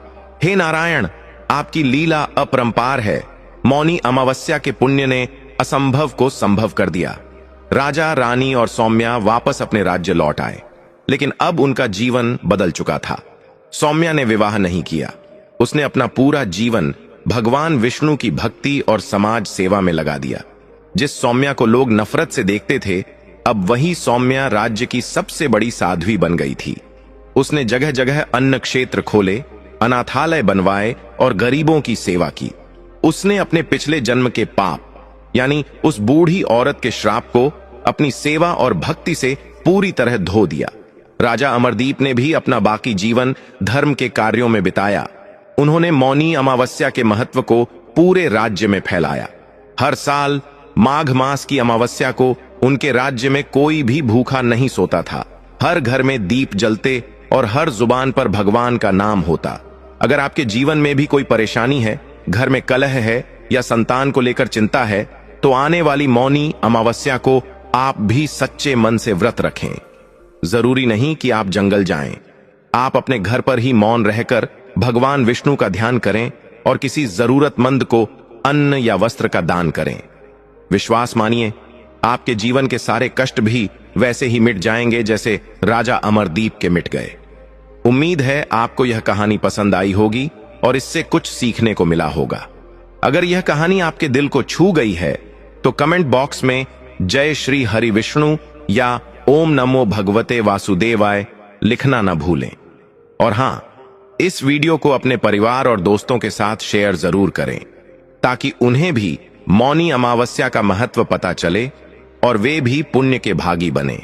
हे नारायण, आपकी लीला अपरंपार है। मौनी अमावस्या के पुण्य ने असंभव को संभव कर दिया। राजा, रानी और सौम्या वापस अपने राज्य लौट आए, लेकिन अब उनका जीवन बदल चुका था। सौम्या ने विवाह नहीं किया। उसने अपना पूरा जीवन भगवान विष्णु की भक्ति और समाज सेवा में लगा दिया। जिस सौम्या को लोग नफरत से देखते थे, अब वही सौम्या राज्य की सबसे बड़ी साध्वी बन गई थी। उसने जगह जगह अन्न क्षेत्र खोले, अनाथालय बनवाए और गरीबों की सेवा की। उसने अपने पिछले जन्म के पाप यानी उस बूढ़ी औरत के श्राप को अपनी सेवा और भक्ति से पूरी तरह धो दिया। राजा अमरदीप ने भी अपना बाकी जीवन धर्म के कार्यों में बिताया। उन्होंने मौनी अमावस्या के महत्व को पूरे राज्य में फैलाया। हर साल माघ मास की अमावस्या को उनके राज्य में कोई भी भूखा नहीं सोता था। हर घर में दीप जलते और हर जुबान पर भगवान का नाम होता। अगर आपके जीवन में भी कोई परेशानी है, घर में कलह है या संतान को लेकर चिंता है, तो आने वाली मौनी अमावस्या को आप भी सच्चे मन से व्रत रखें। जरूरी नहीं कि आप जंगल जाएं। आप अपने घर पर ही मौन रहकर भगवान विष्णु का ध्यान करें और किसी जरूरतमंद को अन्न या वस्त्र का दान करें। विश्वास मानिए, आपके जीवन के सारे कष्ट भी वैसे ही मिट जाएंगे जैसे राजा अमरदीप के मिट गए। उम्मीद है आपको यह कहानी पसंद आई होगी और इससे कुछ सीखने को मिला होगा। अगर यह कहानी आपके दिल को छू गई है तो कमेंट बॉक्स में जय श्री हरि विष्णु या ओम नमो भगवते वासुदेवाय लिखना न भूलें। और हां, इस वीडियो को अपने परिवार और दोस्तों के साथ शेयर जरूर करें ताकि उन्हें भी मौनी अमावस्या का महत्व पता चले और वे भी पुण्य के भागी बने।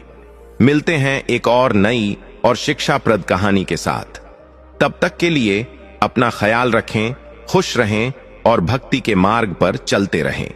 मिलते हैं एक और नई और शिक्षाप्रद कहानी के साथ। तब तक के लिए अपना ख्याल रखें, खुश रहें और भक्ति के मार्ग पर चलते रहें।